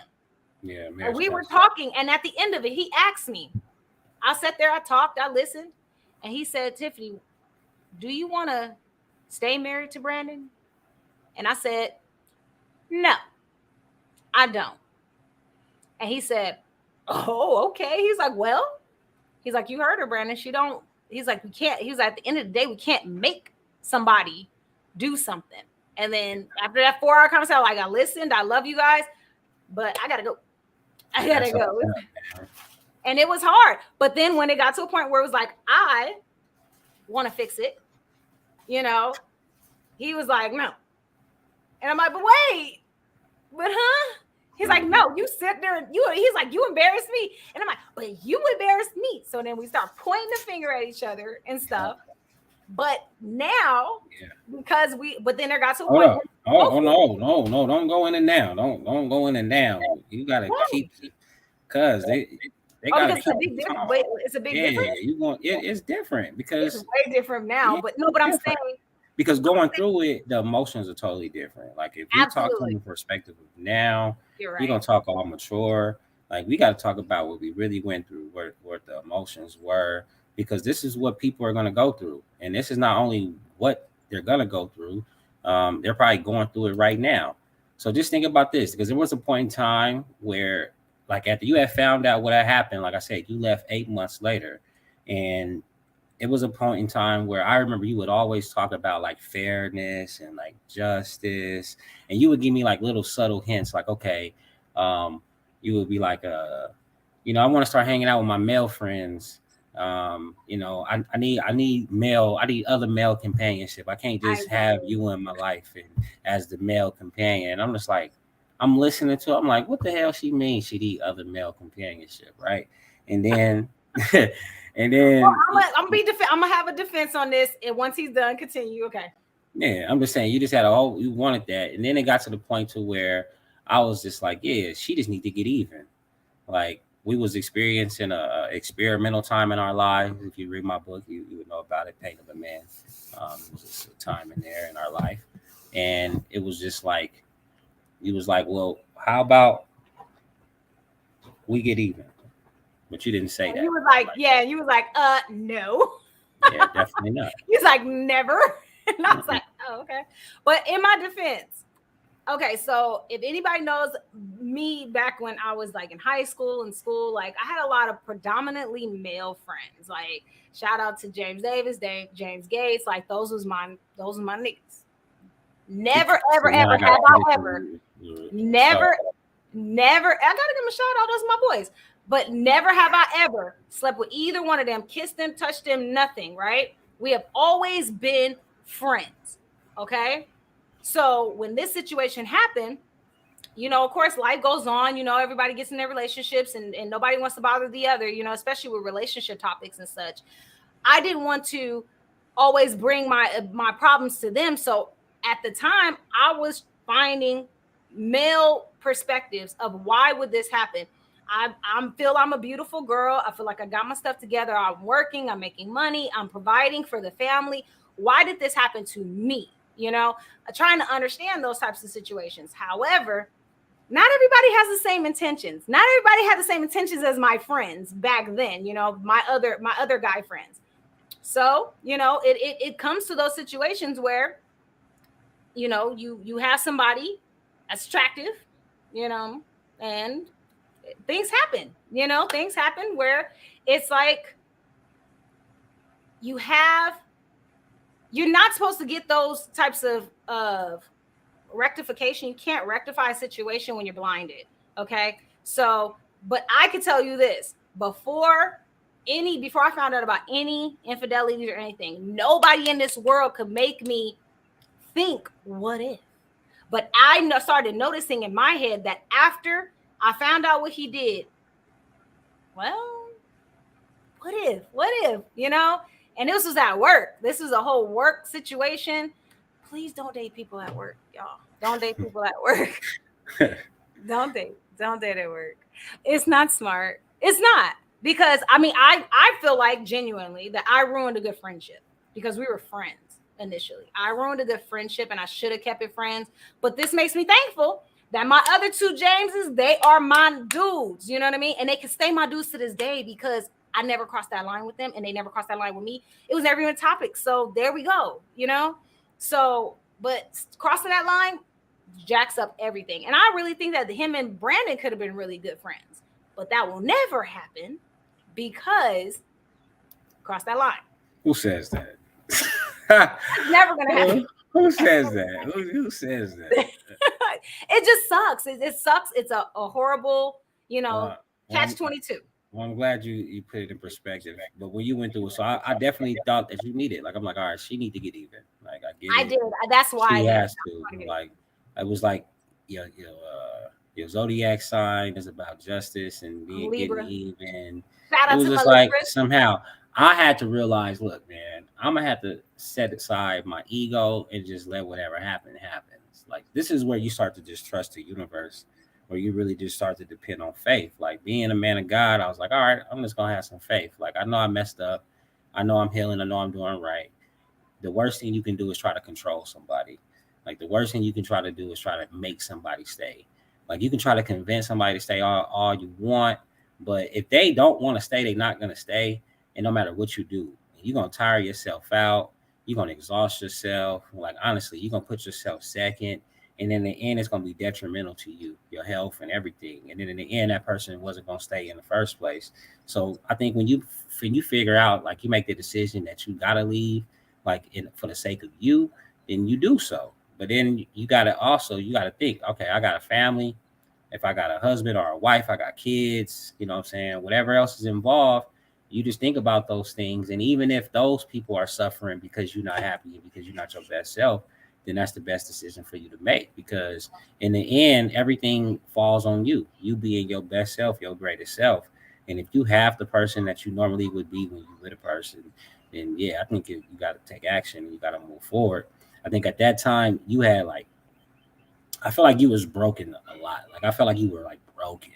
Yeah, and we were talking, and at the end of it, he asked me. I sat there, I talked, I listened, and he said, Tiffany, do you want to stay married to Brandon? And I said, no, I don't. And he said, oh, okay. He's like, well, He's like, you heard her, Brandon. She don't. He's like, we can't. He's like, at the end of the day, we can't make somebody do something. And then after that 4 hour conversation, like, I listened. I love you guys, but I gotta go. I gotta That's all. go. And it was hard. But then when it got to a point where it was like, I want to fix it, you know, he was like, no. And I'm like, but wait, but huh? He's like, no, you sit there and he's like, you embarrassed me. And I'm like, but you embarrassed me. So then we start pointing the finger at each other and stuff. But now, but then there got to a point. Oh no, don't go in and down. Don't go in and down. You gotta keep, because they gotta it's a big difference. Wait, it's a big difference. It's different because it's way different now. But no, but I'm saying, because going through it, the emotions are totally different. Like if you talk from the perspective of now, you're gonna talk all mature. Like we got to talk about what we really went through, what the emotions were, because this is what people are gonna go through, and this is not only what they're gonna go through. They're probably going through it right now. So just think about this, because there was a point in time where, like, after you had found out what had happened, like I said, you left 8 months later, and it was a point in time where I remember you would always talk about like fairness and like justice, and you would give me like little subtle hints, like, okay, you would be like, I want to start hanging out with my male friends. I need other male companionship. I can't just have you in my life and as the male companion. And I'm just like, I'm listening to it. I'm like, what the hell she means? She need other male companionship, right? And then and then well, I'm gonna have a defense on this, and once he's done, continue. Okay. Yeah, I'm just saying, you just had you wanted that, and then it got to the point to where I was just like, yeah, she just need to get even. Like, we was experiencing a experimental time in our lives. If you read my book, you would know about it, Pain of a Man. It was just a time in there in our life, and it was just like, he was like, well, how about we get even? But you didn't say that. You was like, yeah. You was like, no. Yeah, definitely not. He was like, never. And I was like, oh, okay. But in my defense, okay, so if anybody knows me back when I was like in high school and school, like I had a lot of predominantly male friends. Like, shout out to James Davis, James Gates. Like, those was my niggas. Never, ever, ever have I ever. Never. I gotta give them a shout out. Those are my boys. But never have I ever slept with either one of them, kissed them, touched them, nothing, right? We have always been friends, okay? So when this situation happened, of course, life goes on. Everybody gets in their relationships and nobody wants to bother the other, especially with relationship topics and such. I didn't want to always bring my problems to them. So at the time, I was finding male perspectives of why would this happen. I feel I'm a beautiful girl. I feel like I got my stuff together. I'm working. I'm making money. I'm providing for the family. Why did this happen to me? Trying to understand those types of situations. However, not everybody has the same intentions. Not everybody had the same intentions as my friends back then. My other guy friends. So it comes to those situations where you have somebody that's attractive, and things happen. Things happen where it's like you're not supposed to get those types of rectification. You can't rectify a situation when you're blinded. Okay. So, but I could tell you this, before I found out about any infidelity or anything, nobody in this world could make me think, what if? But I started noticing in my head that after I found out what he did, well, what if, and this was at work. This is a whole work situation. Please don't date people at work, y'all. Don't date people at work. Don't date at work. It's not smart. It's not, because I feel like genuinely that I ruined a good friendship because we were friends initially. I ruined a good friendship and I should have kept it friends. But this makes me thankful that my other two Jameses, they are my dudes. You know what I mean? And they can stay my dudes to this day because I never crossed that line with them and they never crossed that line with me. It was never even a topic. So there we go, So, but crossing that line jacks up everything. And I really think that him and Brandon could have been really good friends. But that will never happen because Cross that line. Who says that? It's never gonna happen. Who says that? Who says that? It just sucks. It sucks. It's a horrible, Well, catch well, 22. well, I'm glad you put it in perspective. But when you went through it, so I definitely thought that you needed. Like I'm like, all right, she need to get even. Like I get I it. did. That's why. She Yeah, has to. Like it was like your zodiac sign is about justice and I'm being getting Libra. even. Shout It out was to my just like Libras. somehow I had to realize, look, man, I'm gonna have to set aside my ego and just let whatever happens. Like this is where you start to just trust the universe, where you really just start to depend on faith. Like being a man of God, I was like, all right, I'm just gonna have some faith. Like I know I messed up, I know I'm healing, I know I'm doing right. The worst thing you can do is try to control somebody. Like the worst thing you can try to do is try to make somebody stay. Like you can try to convince somebody to stay all you want, but if they don't want to stay, they're not gonna stay. And no matter what you do, you're gonna tire yourself out. You're gonna exhaust yourself. Like honestly, you're gonna put yourself second. And in the end, it's gonna be detrimental to you, your health and everything. And then in the end, that person wasn't gonna stay in the first place. So I think when you figure out like you make the decision that you gotta leave, like for the sake of you, then you do so. But then you gotta think, okay, I got a family. If I got a husband or a wife, I got kids, you know what I'm saying? Whatever else is involved, you just think about those things. And even if those people are suffering because you're not happy and because you're not your best self, then that's the best decision for you to make. Because in the end, everything falls on you. You being your best self, your greatest self. And if you have the person that you normally would be when you with a person, then yeah, I think you got to take action. You got to move forward. I think at that time you had like, I feel like you was broken a lot. Like I felt like you were like broken.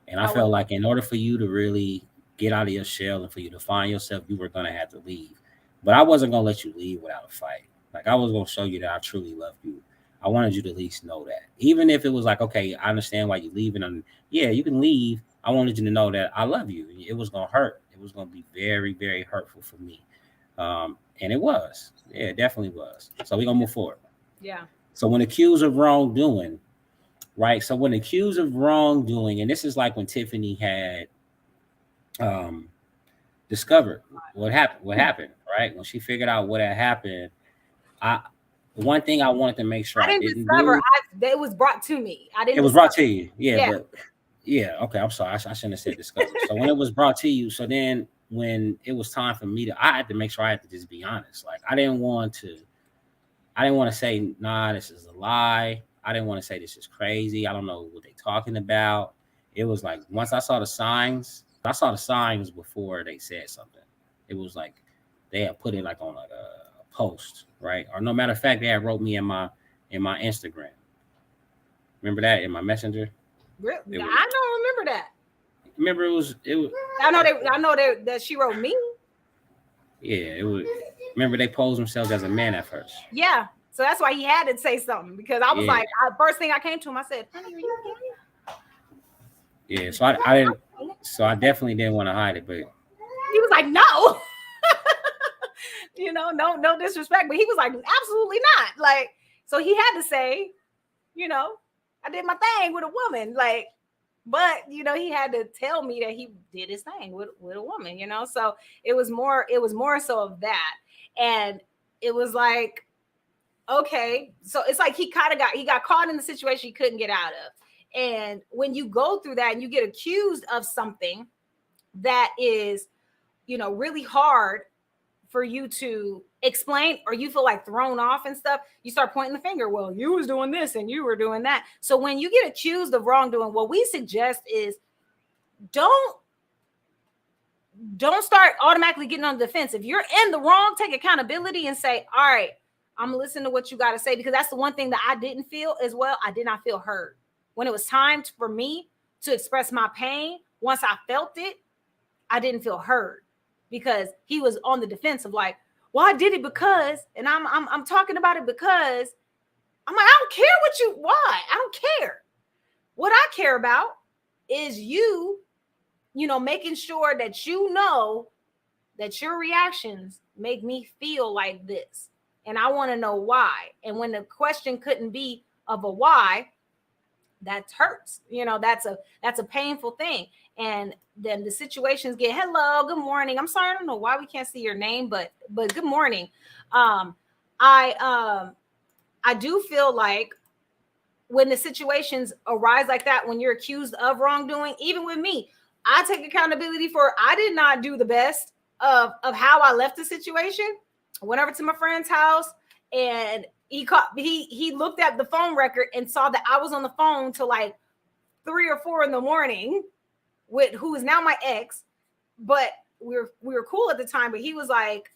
And I I was. felt like in order for you to really get out of your shell and for you to find yourself, you were gonna have to leave. But I wasn't gonna let you leave without a fight. Like I was gonna show you that I truly love you. I wanted you to at least know that. Even if it was like, okay, I understand why you're leaving and yeah, you can leave. I wanted you to know that I love you. It was gonna hurt. It was gonna be very, very hurtful for me. And it was. Yeah, it definitely was. So we're gonna move forward. Yeah. So when accused of wrongdoing, right? So when accused of wrongdoing, and this is like when Tiffany had um, discovered what happened, right? When she figured out what had happened, I one thing I wanted to make sure I I didn't didn't discover. do. It was brought to me. I It didn't was brought discover. to you, yeah, Yeah. but yeah, okay. I'm sorry, I shouldn't have said discovered. So when it was brought to you, so then when it was time for me I had to make sure I had to just be honest. Like I didn't want to say, nah, this is a lie. I didn't want to say this is crazy. I don't know what they're talking about. It was like once I saw the signs before they said something. It was like they had put it like on like a post, right? Or no matter of fact, they had wrote me in my Instagram. Remember that in my messenger? Really? It was I don't remember that. remember it was I know that she wrote me. yeah, it was remember they posed themselves as a man at first. Yeah. So that's why he had to say something because I was Yeah, like, first thing I came to him, I said, "Honey, are you yeah. So I didn't okay?" so I definitely didn't want to hide it, but He was like, "No." No disrespect, but he was like, "Absolutely not." Like, so he had to say, you know, I did my thing with a woman, like, but he had to tell me that he did his thing with a woman, So it was more so of that, and it was like, okay, so it's like he got caught in the situation he couldn't get out of, and when you go through that and you get accused of something that is, really hard for you to explain, or you feel like thrown off and stuff, you start pointing the finger. Well, you was doing this and you were doing that. So when you get accused of wrongdoing, what we suggest is don't don't start automatically getting on the defense. If you're in the wrong, take accountability and say, all right, I'm gonna listen to what you got to say, because that's the one thing that I didn't feel as well. I did not feel heard when it was time for me to express my pain. Once I felt it, I didn't feel heard, because he was on the defense of like, well, I did it because, and I'm talking about it because I'm like, I don't care why. I don't care. What I care about is making sure that that your reactions make me feel like this. And I want to know why. And when the question couldn't be of a why, that hurts. That's a painful thing. and then the situations get, hello, good morning. I'm sorry, I don't know why we can't see your name, but good morning. Um, I I do feel like when the situations arise like that, when you're accused of wrongdoing, even with me, I take accountability for I did not do the best of how I left the situation. I went over to my friend's house and he looked at the phone record and saw that I was on the phone till like 3 or 4 in the morning with who is now my ex, but we were cool at the time. But he was like,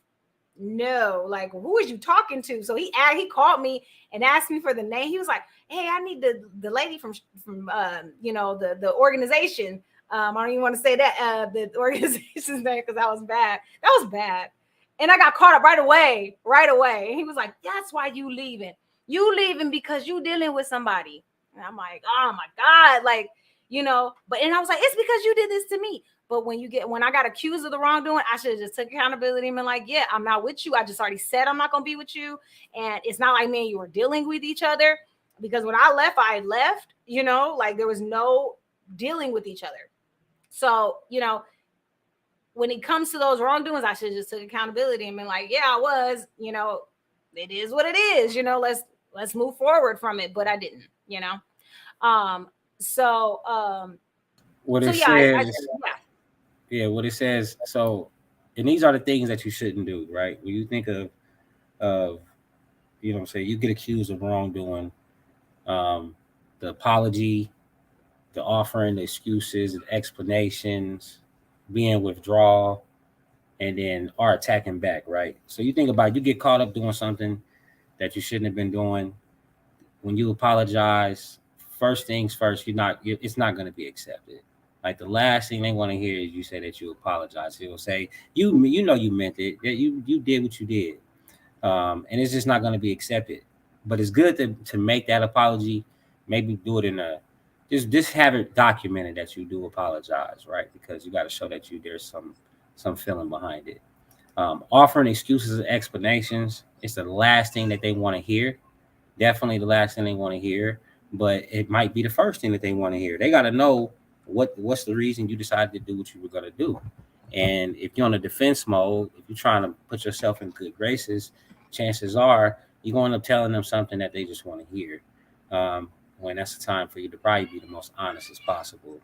no, like who is you talking to? So he called me and asked me for the name. He was like, hey, I need the lady from the organization. I don't even want to say that the organization's name because that was bad. That was bad. And I got caught up right away, right away. And he was like, that's why you leaving. You leaving because you dealing with somebody. And I'm like, oh my God, like, but and I was like, it's because you did this to me. But when I got accused of the wrongdoing, I should have just took accountability and been like, yeah, I'm not with you. I just already said I'm not gonna be with you. And it's not like me and you were dealing with each other. Because when I left, like there was no dealing with each other. So, when it comes to those wrongdoings, I should have just took accountability and been like, yeah, I was, it is what it is, let's move forward from it. But I didn't. Um, so What so it yeah, I says, yeah, what it says. So, and these are the things that you shouldn't do, right? When you think of say you get accused of wrongdoing, um, the apology, the offering, the excuses, the explanations, being withdrawal, and then are attacking back, right? So you think about it, you get caught up doing something that you shouldn't have been doing. When you apologize, first things first, it's not going to be accepted. Like the last thing they want to hear is you say that you apologize. They will say you know you meant it, that you did what you did, and it's just not going to be accepted. But it's good to make that apology. Maybe do it in a just have it documented that you do apologize, right? Because you got to show that there's some feeling behind it. Offering excuses and explanations is the last thing that they want to hear. Definitely the last thing they want to hear, but it might be the first thing that they want to hear. They got to know what's the reason you decided to do what you were going to do. And if you're on a defense mode, if you're trying to put yourself in good graces, chances are you're going to end up telling them something that they just want to hear. When that's the time for you to probably be the most honest as possible.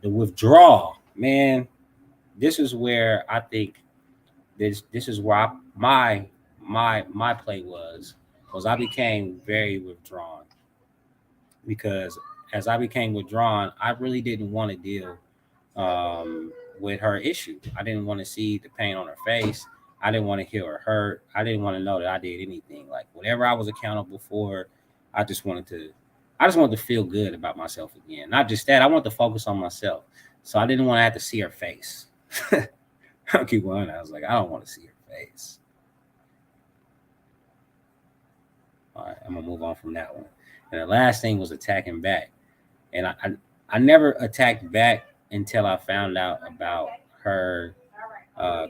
The withdrawal, man, this is where I think this is where my play was I became very withdrawn because as I became withdrawn, I really didn't want to deal with her issue. I didn't want to see the pain on her face. I didn't want to hear her hurt. I didn't want to know that I did anything. Like whatever I was accountable for, I just wanted to I just wanted to feel good about myself again. Not just that, I wanted to focus on myself. So I didn't want to have to see her face. I'll keep going. I was like, I don't want to see her face. All right, I'm gonna move on from that one. And the last thing was attacking back. And I never attacked back until I found out about her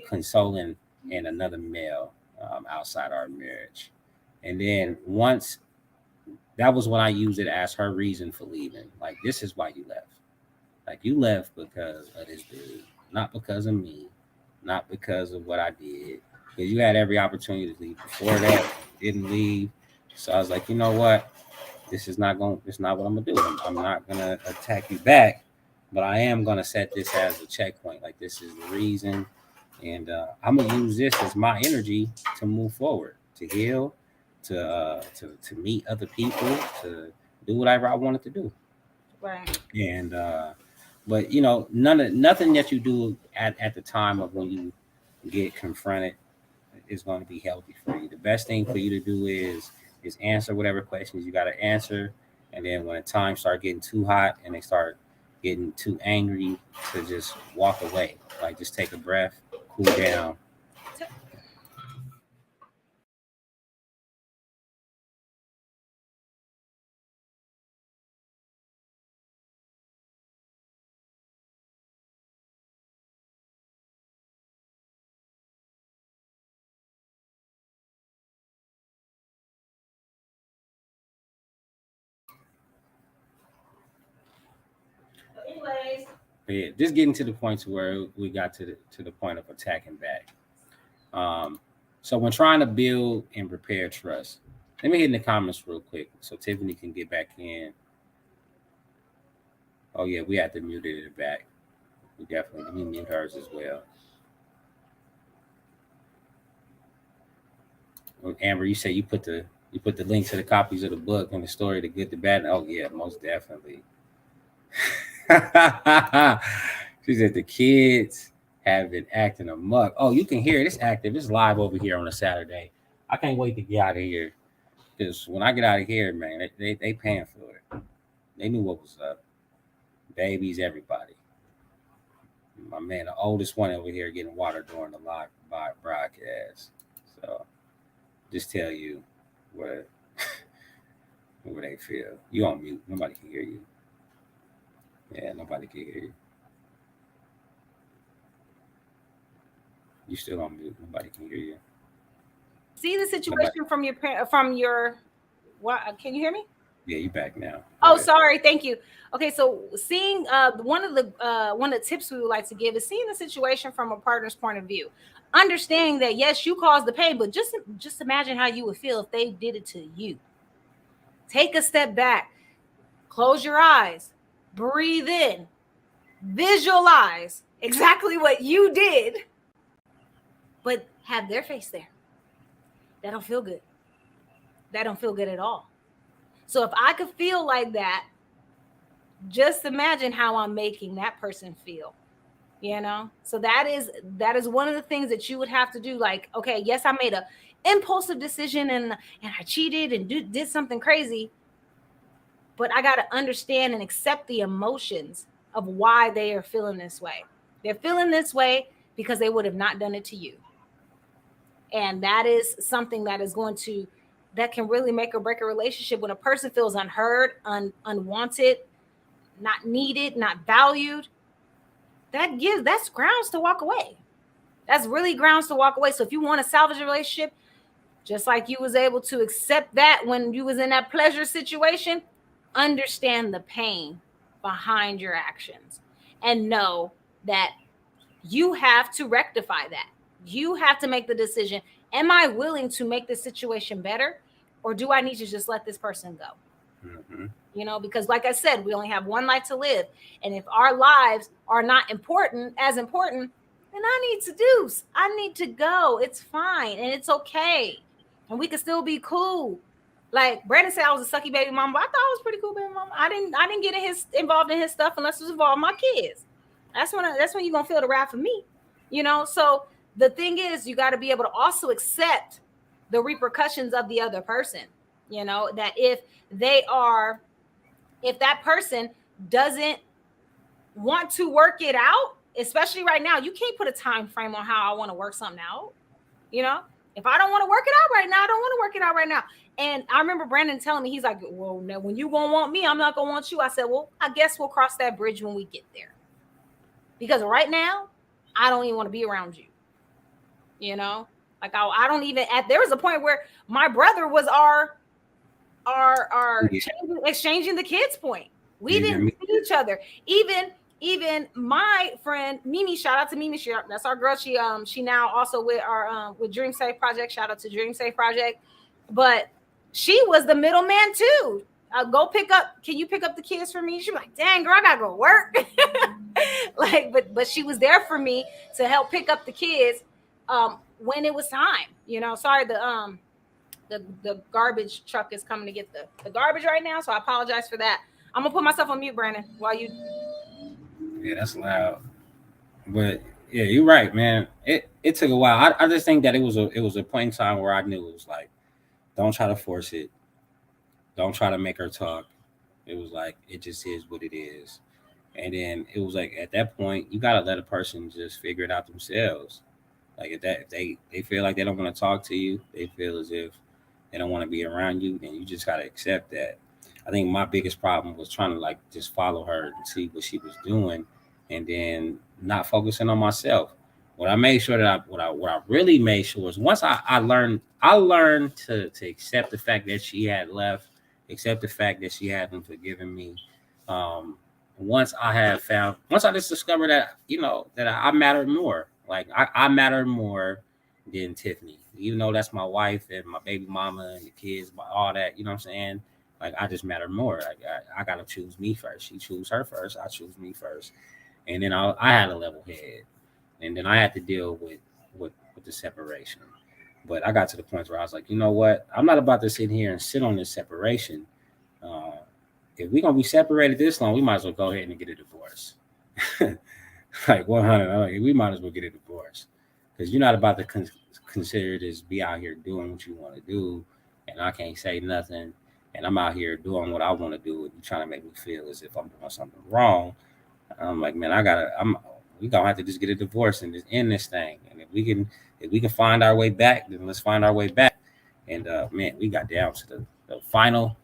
consoling in another male outside our marriage. And then once that was when I used it as her reason for leaving. Like, this is why you left. Like, you left because of this dude, not because of me, not because of what I did. Because you had every opportunity to leave before that, didn't leave. So I was like, you know what? This is not what I'm gonna do. I'm not gonna attack you back, but I am gonna set this as a checkpoint. Like, this is the reason, and I'm gonna use this as my energy to move forward, to heal, to meet other people, to do whatever I wanted to do. right. And but nothing that you do at the time of when you get confronted is going to be healthy for you. The best thing for you to do is answer whatever questions you got to answer, and then when times start getting too hot and they start getting too angry, to just walk away. Like, just take a breath, cool down. So anyways, Yeah, just getting to the point to where we got to the point of attacking back. Um, so when trying to build and repair trust, let me hit in the comments real quick so Tiffany can get back in. Oh yeah, we have to mute it in the back. We definitely let me mute hers as well. Amber, you say you put the link to the copies of the book and the story, the good, the bad. Oh yeah, most definitely. She said the kids have been acting amok. Oh, you can hear it. It's active. It's live over here on a Saturday. I can't wait to get out of here because when I get out of here, man, they paying for it. They knew what was up. Babies, everybody. My man, the oldest one over here getting water during the live broadcast. So just tell you what what they feel. You on mute. Nobody can hear you. Yeah, nobody can hear you. You still on mute. Nobody can hear you. See the Nobody. situation from your parent, from your, what, can you hear me? Yeah, you back now. Go Oh, ahead. sorry. Thank you. Okay, so seeing one of the tips we would like to give is seeing the situation from a partner's point of view. Understanding that yes, you caused the pain, but just imagine how you would feel if they did it to you. Take a step back, close your eyes, breathe in, visualize exactly what you did, but have their face there. That don't feel good. That don't feel good at all. So if I could feel like that, just imagine how I'm making that person feel. So that is one of the things that you would have to do. Like, okay, yes, I made a impulsive decision and I cheated and did something crazy, but I got to understand and accept the emotions of why they are feeling this way. They're feeling this way because they would have not done it to you. And that is something that can really make or break a relationship. When a person feels unheard, unwanted, not needed, not valued, that's grounds to walk away. That's really grounds to walk away. So if you want to salvage a relationship, just like you was able to accept that when you was in that pleasure situation, understand the pain behind your actions and know that you have to rectify that. You have to make the decision. Am I willing to make this situation better, or do I need to just let this person go? Mm-hmm. Because like I said, we only have one life to live. And if our lives are not important, then I need to go. It's fine. And it's okay. And we can still be cool. Like Brandon said, I was a sucky baby mama, but I thought I was pretty cool baby mama. I didn't get involved in his stuff unless it was involved my kids. That's when you're gonna feel the wrath of me. So the thing is, you got to be able to also accept the repercussions of the other person. That if that person doesn't want to work it out, especially right now, you can't put a time frame on how I want to work something out. If I don't want to work it out right now, I don't want to work it out right now. And I remember Brandon telling me, he's like, well, now when you gonna want me, I'm not gonna want you. I said, well, I guess we'll cross that bridge when we get there. Because right now, I don't even want to be around you. Like I don't even. There was a point where my brother was our exchanging the kids point. We didn't see each other. Even my friend Mimi, shout out to Mimi. That's our girl. She now also with our with Dream Safe Project. Shout out to Dream Safe Project. But she was the middleman too. Can you pick up the kids for me? She's like, dang girl, I gotta go work. but she was there for me to help pick up the kids when it was time. Sorry, the garbage truck is coming to get the garbage right now, so I apologize for that. I'm gonna put myself on mute, Brandon, while you. Yeah, that's loud. But yeah, you're right, man. It took a while. I just think that it was a point in time where I knew it was like, don't try to force it. Don't try to make her talk. It was like it just is what it is. And then it was like at that point, you gotta let a person just figure it out themselves. Like if they feel like they don't want to talk to you, they feel as if they don't want to be around you, then you just gotta accept that. I think my biggest problem was trying to like just follow her and see what she was doing, and then not focusing on myself. What I made sure that what I really made sure is once I learned to accept the fact that she had left, accept the fact that she hadn't forgiven me, um, once I just discovered that, that I mattered more. Like I mattered more than Tiffany, even though that's my wife and my baby mama and the kids, all that. You know what I'm saying? Like I just mattered more. Like I gotta choose me first. She choose her first. I choose me first. And then I had a level head, and then I had to deal with the separation. But I got to the point where I was like, you know what? I'm not about to sit here and sit on this separation. Uh, if we're gonna be separated this long, we might as well go ahead and get a divorce. Like 100, like, we might as well get a divorce because you're not about to consider this be out here doing what you want to do, and I can't say nothing, and I'm out here doing what I want to do, and you trying to make me feel as if I'm doing something wrong. I'm like, man, we gonna have to just get a divorce and just end this thing. And if we can find our way back, then let's find our way back. And man, we got down to the final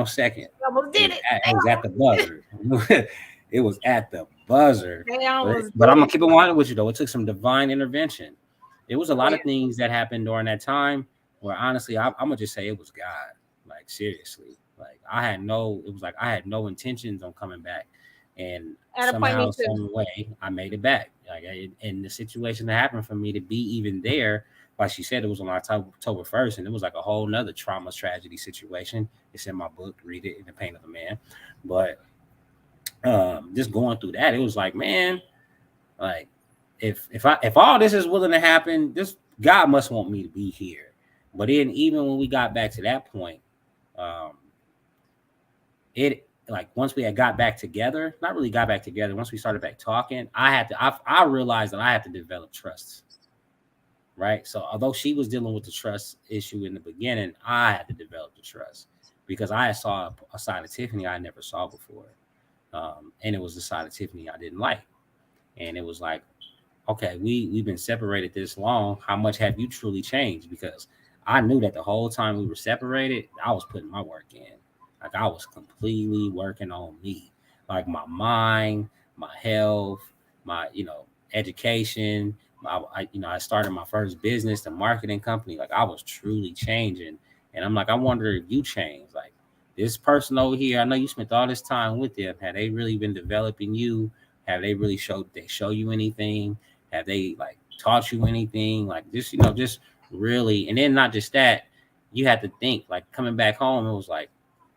second. Almost It did was it. it was at the buzzer. It was at the buzzer. They But, almost but I'm did gonna it. keep it one with you though. It took some divine intervention. It was a Oh lot yeah. of things that happened during that time where honestly, I'm gonna just say it was God. Like seriously, like it was like I had no intentions on coming back, and At a point, somehow, me too. some way, I made it back. Like in the situation that happened for me to be even there, like she said, it was on October 1st, and it was like a whole nother trauma tragedy situation. It's in my book. Read it, In the Pain of a Man. But just going through that, it was like, man, like if all this is willing to happen, this God must want me to be here. But then even when we got back to that point, um, it like once we had got back together, not really got back together. Once we started back talking, I realized that I had to develop trust, right? So although she was dealing with the trust issue in the beginning, I had to develop the trust because I saw a side of Tiffany I never saw before, and it was the side of Tiffany I didn't like, and it was like, okay, we've been separated this long. How much have you truly changed? Because I knew that the whole time we were separated, I was putting my work in. Like I was completely working on me, like my mind, my health, my education. I started my first business, the marketing company. Like I was truly changing, and I'm like, I wonder if you changed. Like this person over here, I know you spent all this time with them. Have they really been developing you? Have they really show you anything? Have they like taught you anything? Like just really, and then not just that, you had to think like coming back home, it was like,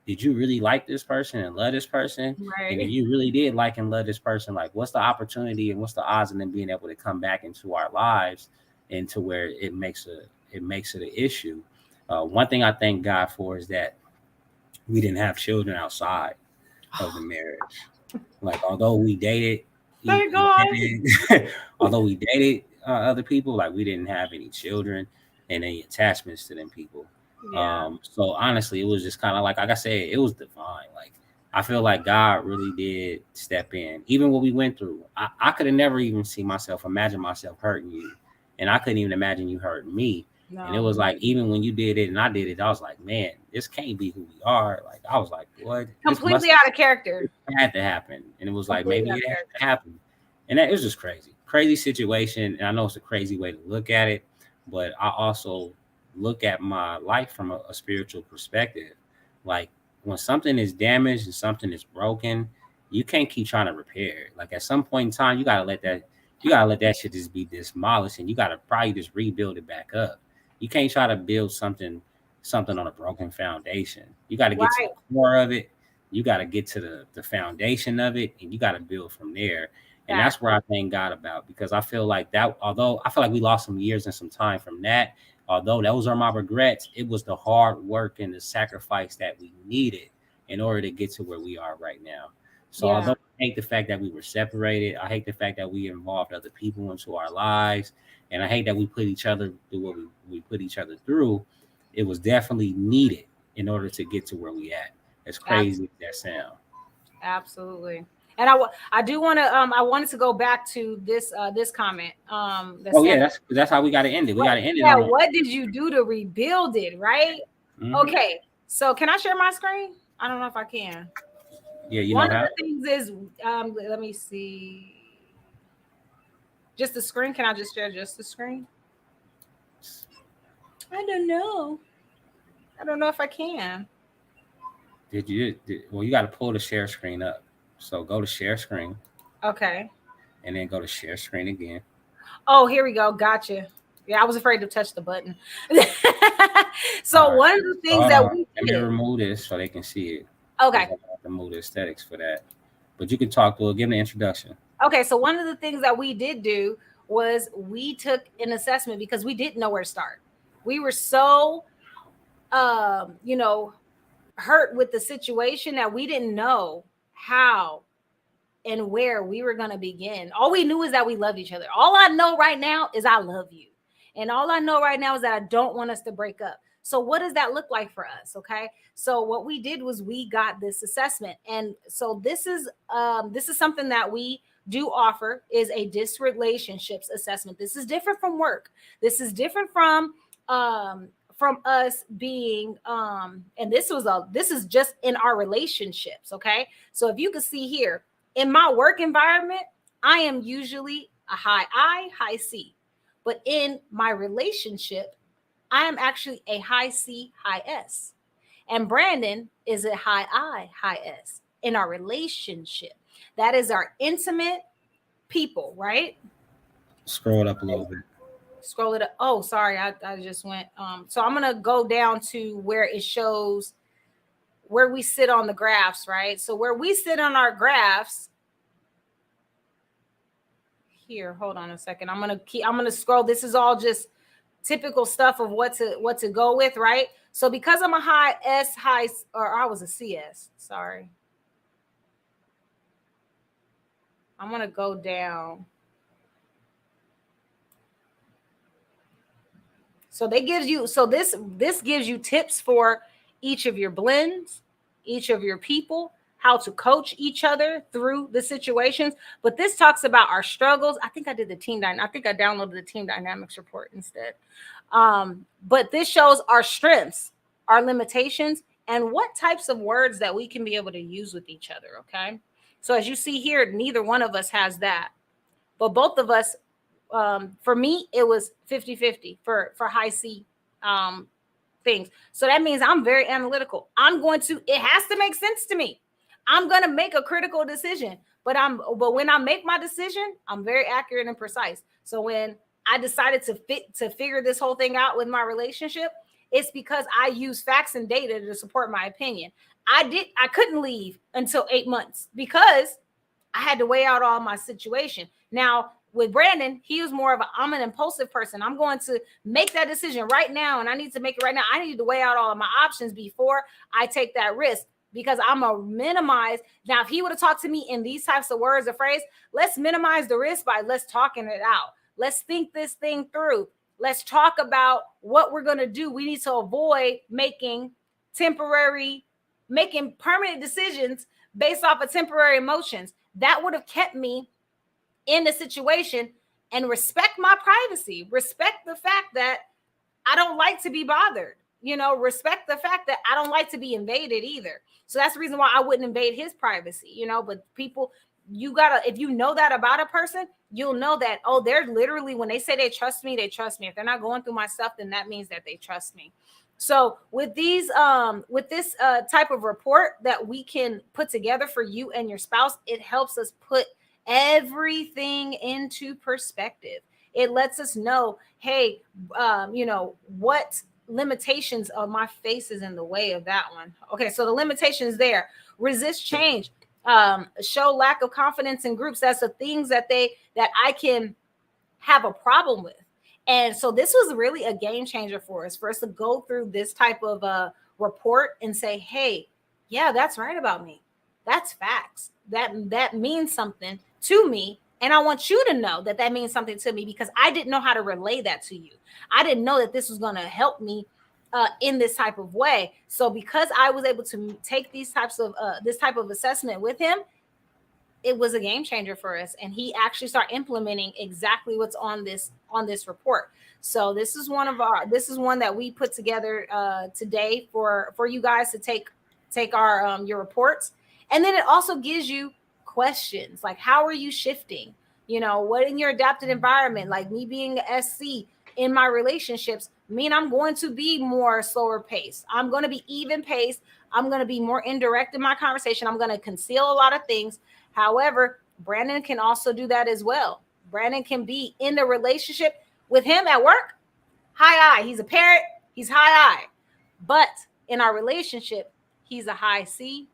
did you really like this person and love this person? And if Right. you really did like and love this person, like what's the opportunity and what's the odds of them being able to come back into our lives and to where it makes it an issue. One thing I thank God for is that we didn't have children outside of the marriage. Like although we dated, Thank God. although we dated other people, like we didn't have any children and any attachments to them people. Yeah. So honestly, it was just kind of like I said, it was divine. Like I feel like God really did step in. Even what we went through, I could have never even seen myself, imagine myself hurting you, and I couldn't even imagine you hurting me. And it No. was like even when you did it and I did it, I was like, man, this can't be who we are. Like I was like, what? This must Completely out of character. had to happen. And it was like Completely maybe out of it had character. to happen. And that it was just crazy situation. And I know it's a crazy way to look at it, but I also look at my life from a spiritual perspective. Like when something is damaged and something is broken, you can't keep trying to repair it. Like at some point in time, you gotta let that shit just be demolished, and you gotta probably just rebuild it back up. You can't try to build something on a broken foundation. You got to get to the Right. core of it. You got to get to the foundation of it, and you got to build from there. And that's Facts. where I thank God about, because I feel like that. Although I feel like we lost some years and some time from that, although those are my regrets, it was the hard work and the sacrifice that we needed in order to get to where we are right now. So Yeah. although I hate the fact that we were separated, I hate the fact that we involved other people into our lives, and I hate that we put each other through what we put each other through. It was definitely needed in order to get to where we at. As crazy as that sound. Absolutely. And I do want to I wanted to go back to this comment that Oh yeah, said that's how we got to end it. We what got to end it yeah, on. what did you do to rebuild it, right? Mhm. Okay. So can I share my screen? I don't know if I can. Yeah, you know One of how. the things is let me see. Just the screen. Can I just share just the screen? I don't know. I don't know if I can. Well, you got to pull the share screen up. So go to share screen Okay. and then go to share screen again. Oh, here we go. Gotcha. Yeah, I was afraid to touch the button. All So right. one of the So things hold that on. we Let me did. remove this so they can see it. Because Okay. I have to move the aesthetics for that. But you can talk to it. Give them an introduction. Okay. So one of the things that we did do was we took an assessment because we didn't know where to start. We were so, you know, hurt with the situation that we didn't know how and where we were going to begin. All we knew is that we loved each other. All I know right now is I love you. And all I know right now is that I don't want us to break up. So what does that look like for us? Okay. So what we did was we got this assessment. And so this is something that we do offer is a disrelationships assessment. This is different from work. This is different from us being and this is just in our relationships. Okay. So if you can see here, in my work environment, I am usually a high I, high C. But in my relationship, I am actually a high C, high S. And Brandon is a high I, high S in our relationship. That is our intimate people, right? Scroll it up a little bit. Scroll it up. Oh, sorry, I just went. So I'm gonna go down to where it shows where we sit on the graphs, right? So where we sit on our graphs, here, hold on a second. I'm gonna scroll. This is all just typical stuff of what to go with, right? So because I'm a high S, or I was a CS, sorry. I'm gonna go down. So they gives you so this gives you tips for each of your blends, each of your people, how to coach each other through the situations. But this talks about our struggles. I think I did the team dynamic. I think I downloaded the team dynamics report instead. But this shows our strengths, our limitations, and what types of words that we can be able to use with each other. Okay. So as you see here, neither one of us has that, but both of us, for me, it was 50-50 for high C um, things. So that means I'm very analytical. It has to make sense to me. I'm going to make a critical decision, but when I make my decision, I'm very accurate and precise. So when I decided to figure this whole thing out with my relationship, it's because I use facts and data to support my opinion. I couldn't leave until 8 months because I had to weigh out all my situation. Now, with Brandon, he was more of I'm an impulsive person. I'm going to make that decision right now, and I need to make it right now. I need to weigh out all of my options before I take that risk because I'm a minimize. Now, if he would have talked to me in these types of words or phrase, let's minimize the risk by let's talking it out. Let's think this thing through. Let's talk about what we're going to do. We need to avoid making permanent decisions based off of temporary emotions. That would have kept me in the situation, and respect my privacy. Respect the fact that I don't like to be bothered. Respect the fact that I don't like to be invaded either. So that's the reason why I wouldn't invade his privacy, but people, if you know that about a person, you'll know that, oh, they're literally, when they say they trust me, they trust me. If they're not going through my stuff, then that means that they trust me. So with this type of report that we can put together for you and your spouse, it helps us put everything into perspective. It lets us know, hey, what limitations of my face is in the way of that one. Okay, so the limitations there: resist change, show lack of confidence in groups. That's the things that I can have a problem with. And so this was really a game changer for us to go through this type of report and say, hey, yeah, that's right about me. That's facts. That means something to me. And I want you to know that that means something to me because I didn't know how to relay that to you. I didn't know that this was going to help me in this type of way. So because I was able to take this type of assessment with him, it was a game changer for us, and he actually started implementing exactly what's on this report. So this is one that we put together today for you guys to take our your reports. And then it also gives you questions like, how are you shifting, what in your adapted environment, like me being a SC, in my relationships mean I'm going to be more slower paced. I'm going to be even paced. I'm going to be more indirect in my conversation. I'm going to conceal a lot of things. However, Brandon can also do that as well. Brandon can be in the relationship with him at work, high I. He's a parrot, he's high I. But in our relationship, he's a high C,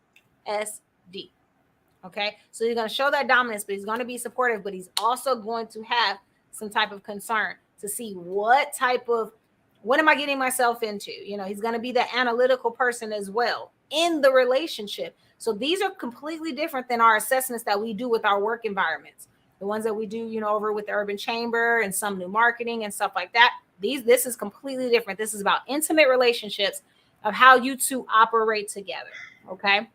S, D. Okay, so he's going to show that dominance, but he's going to be supportive, but he's also going to have some type of concern to see what am I getting myself into? He's going to be the analytical person as well in the relationship. So these are completely different than our assessments that we do with our work environments. The ones that we do, over with the Urban Chamber and some new marketing and stuff like that. This is completely different. This is about intimate relationships of how you two operate together. Okay.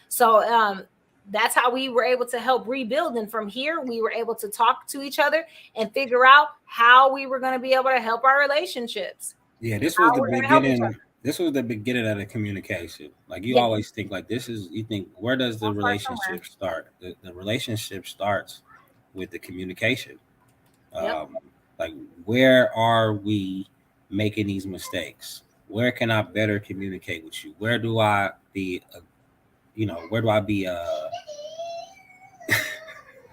So that's how we were able to help rebuild. And from here, we were able to talk to each other and figure out how we were going to be able to help our relationships. Yeah, this was the beginning. This was the beginning of the communication. Like you always think like you think, where does the relationship start? The relationship starts with the communication. Like, where are we making these mistakes? Where can I better communicate with you? Where do I be, where do I be,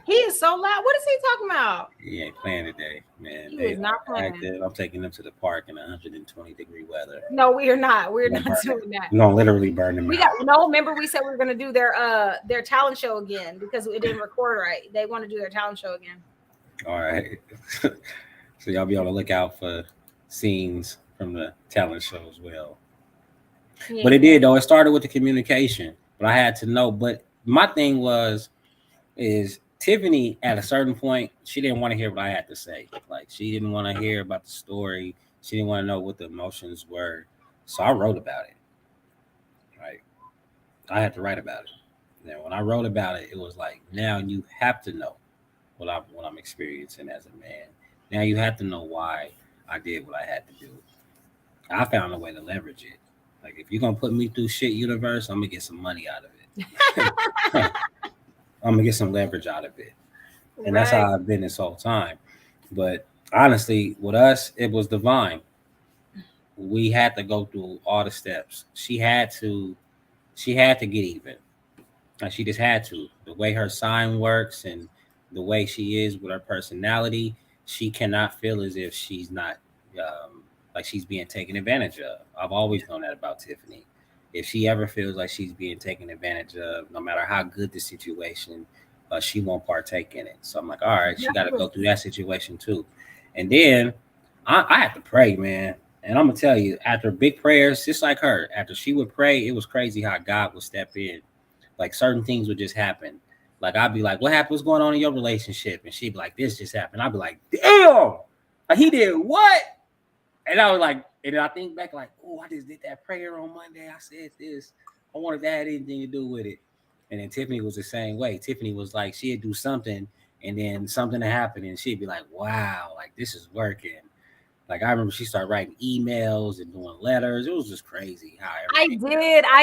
He is so loud. What is he talking about? He ain't playing today, man. He is not playing. I'm taking them to the park in 120-degree weather. No, we are not. We're not doing that. We're gonna literally burn them. Remember we said we were gonna do their talent show again because it didn't record right. They want to do their talent show again. All right. So y'all be on the lookout for scenes from the talent show as well. Yeah. But it did though. It started with the communication, but I had to know. But my thing is Tiffany at a certain point, she didn't want to hear what I had to say. Like she didn't want to hear about the story. She didn't want to know what the emotions were. So I wrote about it. Right. I had to write about it. And when I wrote about it, it was like, now you have to know what I'm experiencing as a man. Now you have to know why I did what I had to do. I found a way to leverage it. Like if you're gonna put me through shit, universe, I'm gonna get some money out of it. I'm gonna get some leverage out of it. And that's how I've been this whole time. But honestly, with us, it was divine. We had to go through all the steps. She had to get even. Like she just had to. The way her sign works and the way she is with her personality, she cannot feel as if she's not like she's being taken advantage of. I've always known that about Tiffany. If she ever feels like she's being taken advantage of, no matter how good the situation, she won't partake in it. So I'm like, all right, she got to go through that situation too. And then I have to pray, man. And I'm going to tell you, after big prayers, just like her, after she would pray, it was crazy how God would step in. Like certain things would just happen. Like I'd be like, what happened? What's going on in your relationship? And she'd be like, this just happened. I'd be like, damn, like, he did what? And I was like, and I think back like, oh, I just did that prayer on Monday. I said this. I wanted that had anything to do with it. And then Tiffany was the same way. Tiffany was like, she'd do something and then something would happen and she'd be like, wow, like this is working. Like I remember she started writing emails and doing letters. It was just crazy how I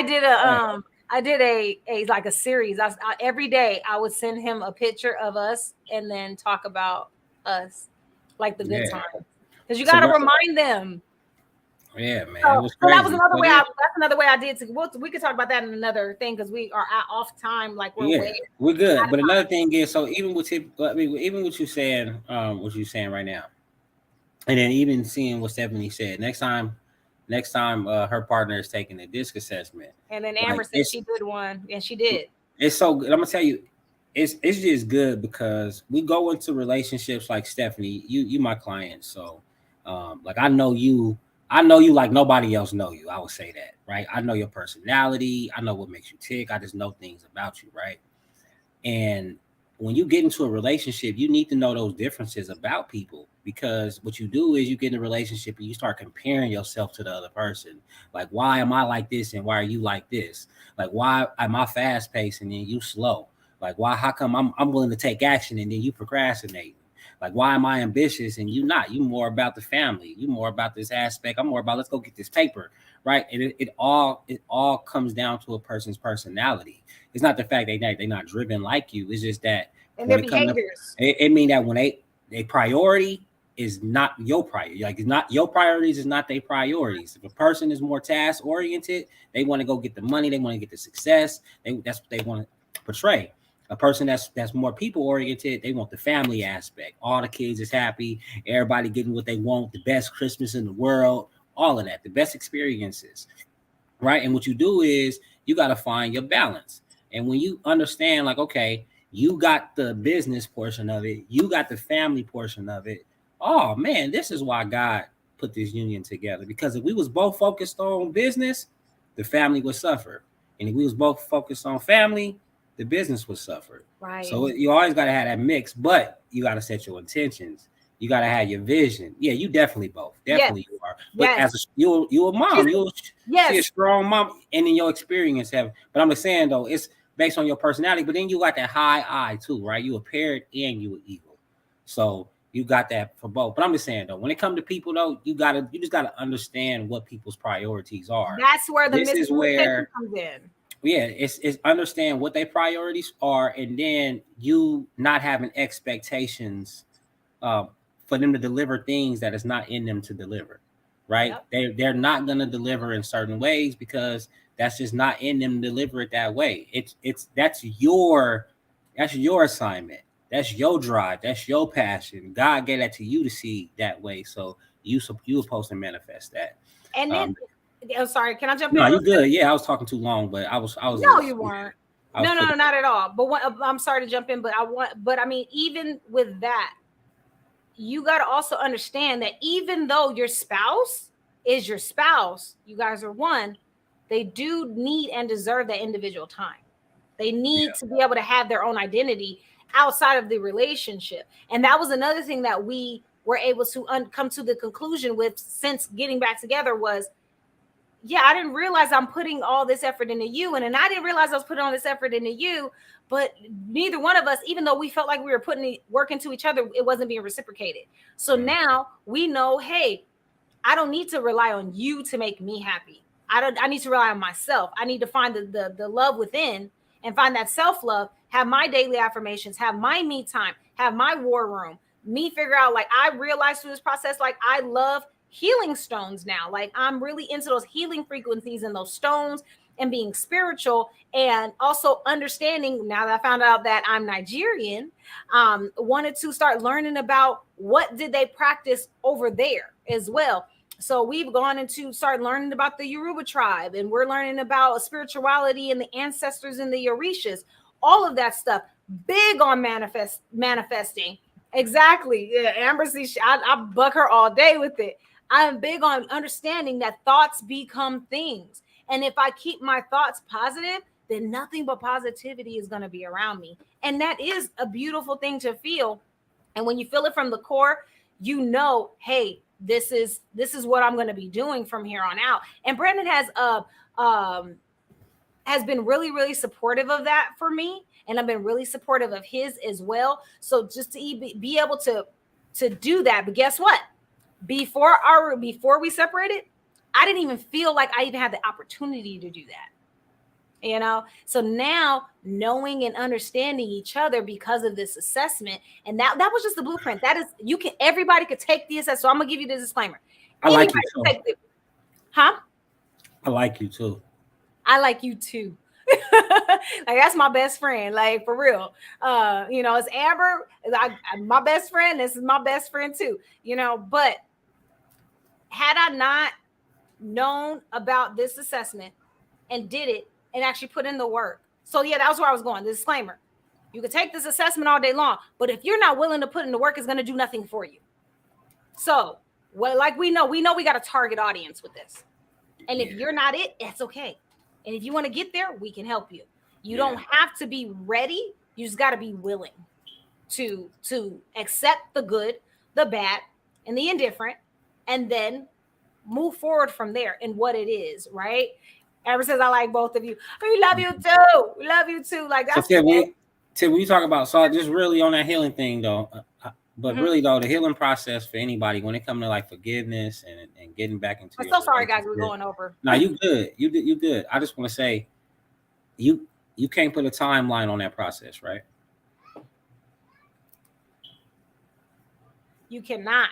did a like a series. I every day I would send him a picture of us and then talk about us, like the good times, because you got to remind them. Yeah, man. So, it was crazy. So that was another way. That's another way I did. We could talk about that in another thing because we are off time. Like we're good. But another thing is, so even with even what you're saying, right now, and then even seeing what Stephanie said next time her partner is taking a disc assessment. And then Amber said she did one, and she did. It's so good. I'm gonna tell you, it's just good because we go into relationships like Stephanie. You my client, so like I know you like nobody else know you. I would say that, right? I know your personality. I know what makes you tick. I just know things about you, right? And when you get into a relationship, you need to know those differences about people, because what you do is you get in a relationship and you start comparing yourself to the other person. Like, why am I like this and why are you like this? Like, why am I fast paced and then you slow? Like, why? How come I'm willing to take action and then you procrastinate? Like, why am I ambitious and you not? You more about the family. You more about this aspect. I'm more about let's go get this paper, right? And it all comes down to a person's personality. It's not the fact they're not driven like you. It's just that and their behaviors. It mean that when they priority is not your priority. Like, it's not your priorities, is not their priorities. If a person is more task oriented, they want to go get the money, they want to get the success. That's what they want to portray. A person that's more people oriented, they want the family aspect. All the kids is happy, everybody getting what they want, the best Christmas in the world, all of that, the best experiences, right? And what you do is you got to find your balance. And when you understand, like, okay, you got the business portion of it, you got the family portion of it. Oh man, this is why God put this union together. Because if we was both focused on business, the family would suffer. And if we was both focused on family, the business would suffer. Right. So you always got to have that mix, but you got to set your intentions. You got to have your vision. Yeah, you definitely both. Definitely you are. But as you a mom, you see a strong mom, and in your experience have. But I'm just saying though, it's based on your personality. But then you got that high eye too, right? You a parrot and you an eagle, so you got that for both. But I'm just saying though, when it comes to people though, you just gotta understand what people's priorities are. That's where the miscommunication comes in. Yeah, it's understand what their priorities are, and then you not having expectations for them to deliver things that is not in them to deliver, right? Yep. They're not going to deliver in certain ways because that's just not in them to deliver it that way. That's your assignment. That's your drive. That's your passion. God gave that to you to see that way. So you were supposed to manifest that. And then, I'm sorry, can I jump in? No, you're good. Yeah, I was talking too long, but I was. No, you weren't. No, not at all. But I'm sorry to jump in, but I mean, even with that, you got to also understand that even though your spouse is your spouse, you guys are one, they do need and deserve that individual time. They need to be able to have their own identity outside of the relationship. And that was another thing that we were able to come to the conclusion with since getting back together was, yeah, I didn't realize I'm putting all this effort into you. And then I didn't realize I was putting all this effort into you. But neither one of us, even though we felt like we were putting work into each other, it wasn't being reciprocated. So now we know, hey, I don't need to rely on you to make me happy. I need to rely on myself. I need to find the love within and find that self-love, have my daily affirmations, have my me time, have my war room, me figure out, like, I realized through this process, like, I love healing stones now. Like, I'm really into those healing frequencies and those stones and being spiritual, and also understanding, now that I found out that I'm Nigerian, wanted to start learning about what did they practice over there as well. So we've gone into start learning about the Yoruba tribe, and we're learning about spirituality and the ancestors and the Orishas, all of that stuff. Big on manifesting. Exactly. Yeah, Amber, I bug her all day with it. I'm big on understanding that thoughts become things. And if I keep my thoughts positive, then nothing but positivity is going to be around me. And that is a beautiful thing to feel. And when you feel it from the core, you know, hey, this is what I'm going to be doing from here on out. And Brandon has been really, really supportive of that for me. And I've been really supportive of his as well. So just to be able to do that. But guess what? Before we separated, I didn't even feel like I even had the opportunity to do that. You know, so now knowing and understanding each other because of this assessment, and that was just the blueprint. That is, everybody could take the assessment. So I'm gonna give you the disclaimer. I like you too. I like you too. I like you too. Like, that's my best friend, like, for real. You know, it's Amber, my best friend. This is my best friend too, you know. But had I not known about this assessment and did it and actually put in the work. So yeah, that was where I was going. The disclaimer. You can take this assessment all day long, but if you're not willing to put in the work, it's going to do nothing for you. So, like, we know we got a target audience with this. And if you're not it, it's okay. And if you want to get there, we can help you. You don't have to be ready. You just got to be willing to accept the good, the bad, and the indifferent, and then move forward from there in what it is, right? Ever says, I like both of you. We love you too. We love you too. Like, that's Tim, when you talk about, so just really on that healing thing though, but really though, the healing process for anybody when it comes to like forgiveness and getting back into. I'm so sorry, guys. We're going over. No, you good. You good. I just want to say, you can't put a timeline on that process, right? You cannot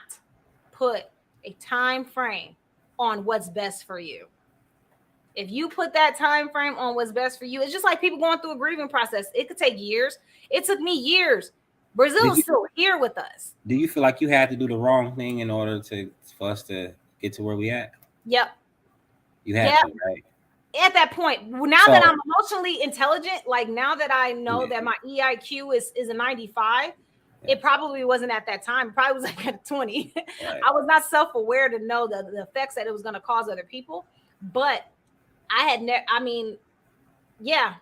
put a time frame on what's best for you. If you put that time frame on what's best for you, it's just like people going through a grieving process. It could take years. It took me years. Brazil Did is you still here with us. do you feel like you had to do the wrong thing in order to for us to get to where we at? Yep. You had Yep. to, right? At that point, now that I'm So emotionally intelligent, like now that I know yeah, that my EIQ is a 95, yeah, it probably wasn't at that time. It probably was like at 20. right. I was not self-aware to know the effects that it was going to cause other people. But I had never, I mean, yeah.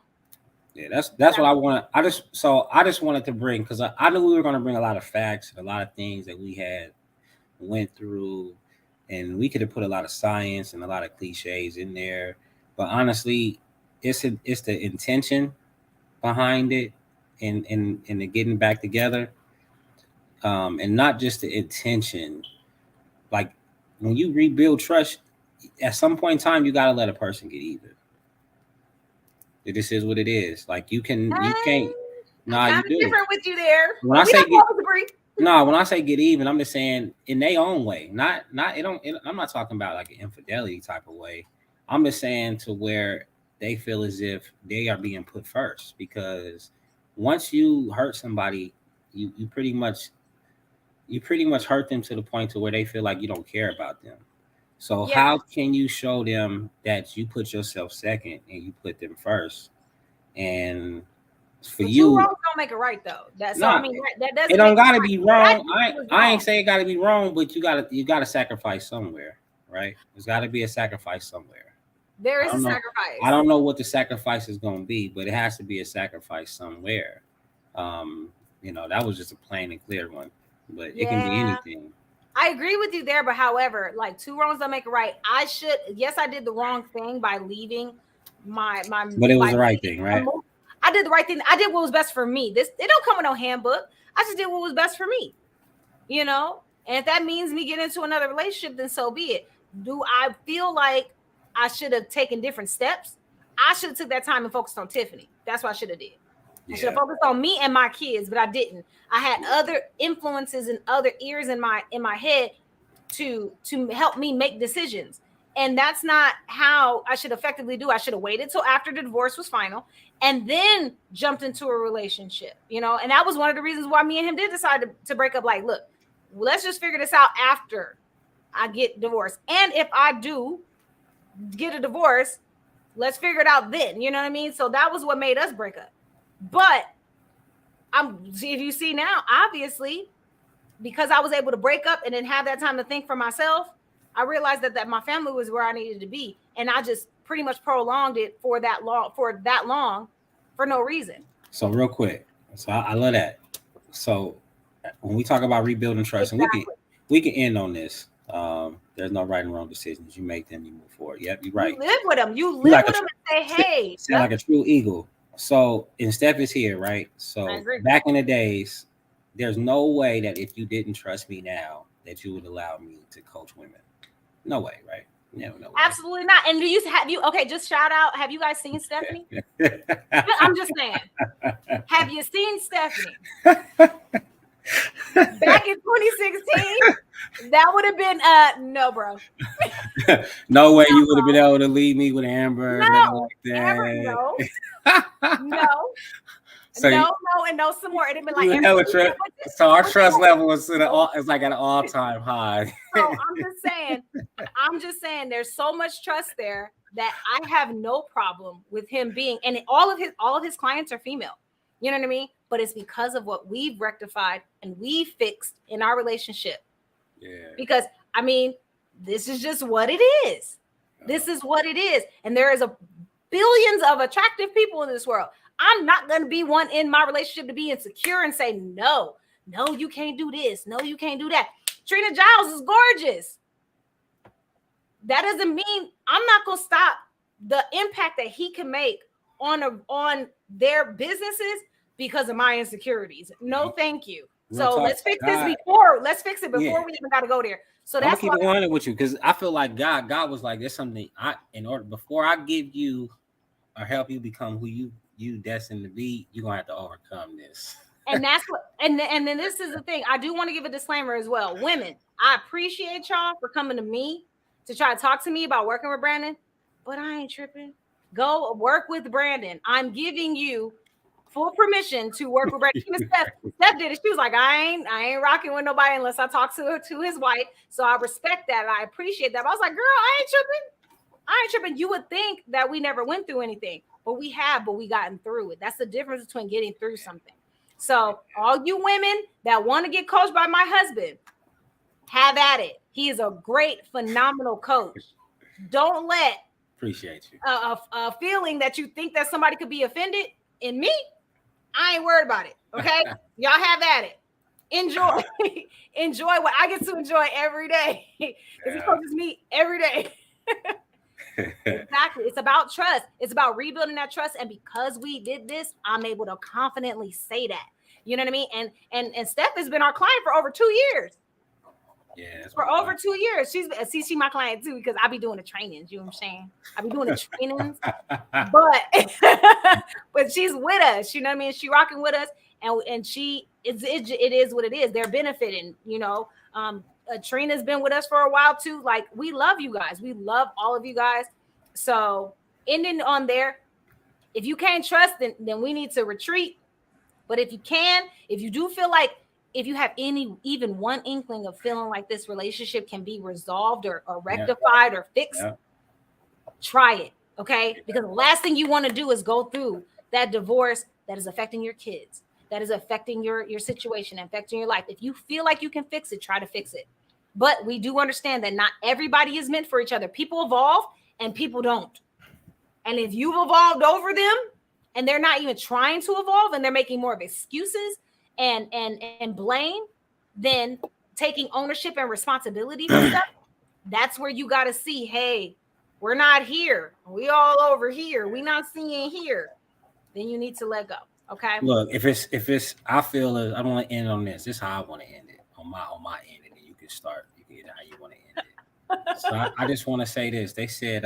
Yeah, that's what I want. I just wanted to bring because I knew we were going to bring a lot of facts and a lot of things that we had went through, and we could have put a lot of science and a lot of cliches in there. But honestly, it's the intention behind it, and the getting back together, and not just the intention. Like when you rebuild trust, at some point in time, you got to let a person get even. It just is what it is. Like you can't. I'm Nah, you kind of do. different with you there. When I But we say don't get, always agree. no, when I say get even, I'm just saying in their own way. Not it don't. I'm not talking about like an infidelity type of way. I'm just saying to where they feel as if they are being put first because once you hurt somebody, you pretty much hurt them to the point to where they feel like you don't care about them. So Yeah. how can you show them that you put yourself second and you put them first? And for But two you, wrongs don't make it right, though. That so I no, mean that it doesn't don't make it gotta right. be What I wrong. did was I ain't wrong. say it gotta be wrong, but you gotta sacrifice somewhere, right? There's gotta be a sacrifice somewhere. There I is a don't know. I sacrifice. don't know what the sacrifice is gonna be, but it has to be a sacrifice somewhere. Um, that was just a plain and clear one, but it can be Yeah. anything. I agree with you there, but however, like two wrongs don't make it right. Yes, I did the wrong thing by leaving But it was by the right leaving thing, right? I did the right thing. I did what was best for me. This it don't come with no handbook. I just did what was best for me, you know? And if that means me getting into another relationship, then so be it. Do I feel like I should have taken different steps? I should have took that time and focused on Tiffany. That's what I should have did. I should have Yeah. focused on me and my kids, but I didn't. I had other influences and other ears in my head to help me make decisions. And that's not how I should effectively do. I should have waited till after the divorce was final and then jumped into a relationship, And that was one of the reasons why me and him did decide to break up. Like, look, let's just figure this out after I get divorced. And if I do get a divorce, let's figure it out then. You know what I mean? So that was what made us break up. But if you see now, obviously, because I was able to break up and then have that time to think for myself, I realized that my family was where I needed to be. And I just pretty much prolonged it for that long for no reason. So real quick, so I love that. So when we talk about rebuilding trust, and Exactly. we can end on this. There's no right and wrong decisions. You make them, you move forward. Yep, you're You right. live with them. You You live like a with them and say, hey, sound like a true eagle. So and Steph is here, right? I So agree. back in the days, there's no way that if you didn't trust me now, that you would allow me to coach women. No way, right? No way. Absolutely not. And okay, just shout out. Have you guys seen Stephanie? I'm just saying. Have you seen Stephanie? Back in 2016, that would have been no, bro. No way you would have been able to leave me with Amber, nothing No, like Amber, that. no, So no, and no some more. It'd been like you Amber, hella so our what's trust this? level is it's like at an all-time high. So I'm just saying, there's so much trust there that I have no problem with him being, and all of his clients are female. You know what I mean? But it's because of what we've rectified and we fixed in our relationship. Yeah. Because I mean, this is just what it is. This is what it is, and there is a billions of attractive people in this world. I'm not going to be one in my relationship to be insecure and say no, you can't do this, no, you can't do that. Trina Giles is gorgeous. That doesn't mean I'm not going to stop the impact that he can make on their businesses because of my insecurities. No, thank you. So let's fix this before. Let's fix it before we even got to go there. So that's keep it 100 with you because I feel like God was like, there's something in order before I give you or help you become who you destined to be, you're gonna have to overcome this. And And then this is the thing. I do want to give a disclaimer as well. Women, I appreciate y'all for coming to me to try to talk to me about working with Brandon, but I ain't tripping. Go work with Brandon. I'm giving you full permission to work with Brandon. Even Steph did it. She was like, I ain't rocking with nobody unless I talk to his wife. So I respect that. I appreciate that. But I was like, girl, I ain't tripping. You would think that we never went through anything, but we have, but we gotten through it. That's the difference between getting through something. So all you women that want to get coached by my husband, have at it. He is a great, phenomenal coach. Don't let appreciate you a feeling that you think that somebody could be offended in me. I ain't worried about it. Okay, y'all have at it. Enjoy what I get to enjoy every day because he coaches me every day. Exactly. It's about trust. It's about rebuilding that trust. And because we did this, I'm able to confidently say that. You know what I mean? And Steph has been our client for over 2 years. Yeah, for over 2 years. She's my client too, because I be doing the trainings. You know what I'm saying? I be doing the trainings, but she's with us. You know what I mean? She rocking with us, and she it is what it is. They're benefiting. You know, Trina's been with us for a while too. Like, we love you guys. We love all of you guys. So ending on there, if you can't trust, then we need to retreat. But if you can, if you do feel like, if you have even one inkling of feeling like this relationship can be resolved or rectified or fixed, try it. Okay. Because the last thing you want to do is go through that divorce that is affecting your kids, that is affecting your situation, affecting your life. If you feel like you can fix it, try to fix it. But we do understand that not everybody is meant for each other. People evolve and people don't. And if you've evolved over them and they're not even trying to evolve and they're making more of excuses and blame, then taking ownership and responsibility for stuff, that's where you got to see, hey, we're not here. We all over here. We not seeing here. Then you need to let go. Okay. Look, if it's, I feel I want to end on this. This is how I want to end it on my end, and then you can start. You can get how you want to end it. So I just want to say this. They said,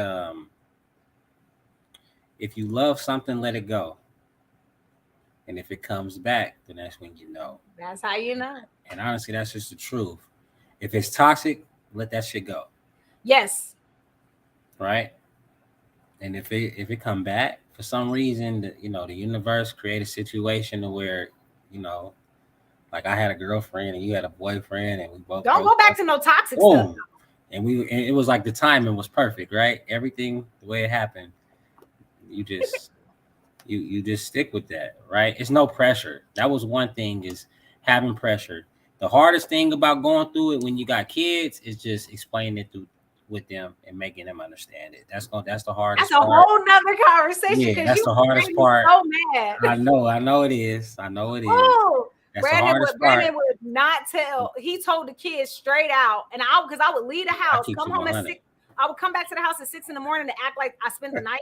if you love something, let it go. And if it comes back, then that's when you know. That's how you know. And honestly, that's just the truth. If it's toxic, let that shit go. Yes. Right? And if it come back for some reason, the universe create a situation where, like I had a girlfriend and you had a boyfriend and we both don't go back to no toxic stuff. And it was like the timing was perfect, right? Everything the way it happened. You just you just stick with that, right? It's no pressure. That was one thing, is having pressure. The hardest thing about going through it when you got kids is just explaining it with them and making them understand it. That's the hardest. That's a whole nother conversation. Yeah, that's the hardest part. So mad. I know it is. Oh, that's Brandon would not tell. He told the kids straight out, and because I would leave the house, come home at 6. I would come back to the house at 6 a.m. to act like I spent the night.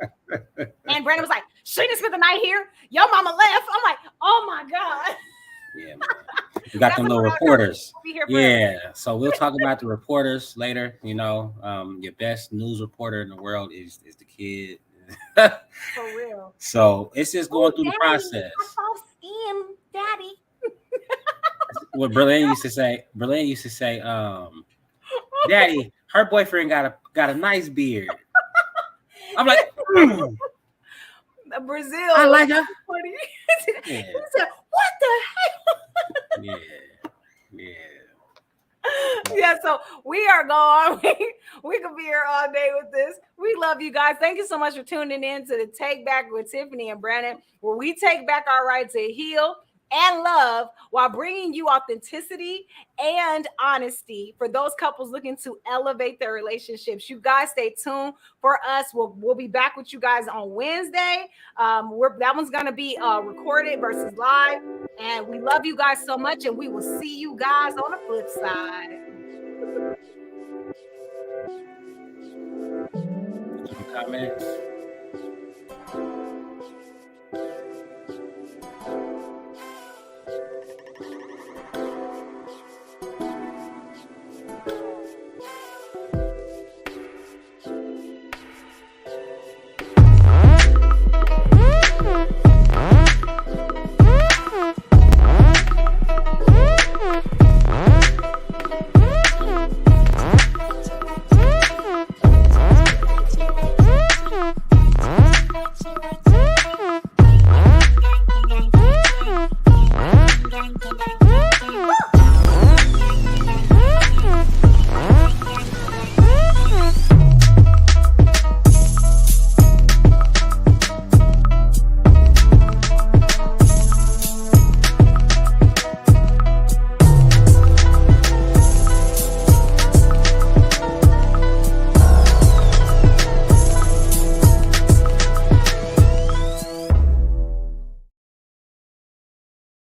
And Brandon was like, she didn't spend the night here. Your mama left. I'm like, oh my God. Yeah, man. We got them little reporters. Yeah. So we'll talk about the reporters later. Your best news reporter in the world is the kid. For real. So it's just going through the process. Daddy. What Berlin used to say, Daddy, her boyfriend got a nice beard. I'm like, Brazil. I like her. Yeah. He said, what the hell? Yeah, so we are gone. We could be here all day with this. We love you guys. Thank you so much for tuning in to the Take Back with Tiffany and Brandon, where we take back our right to heal and love while bringing you authenticity and honesty for those couples looking to elevate their relationships. You guys stay tuned for us. We'll be back with you guys on Wednesday. That one's going to be recorded versus live. And we love you guys so much, and we will see you guys on the flip side. Comments.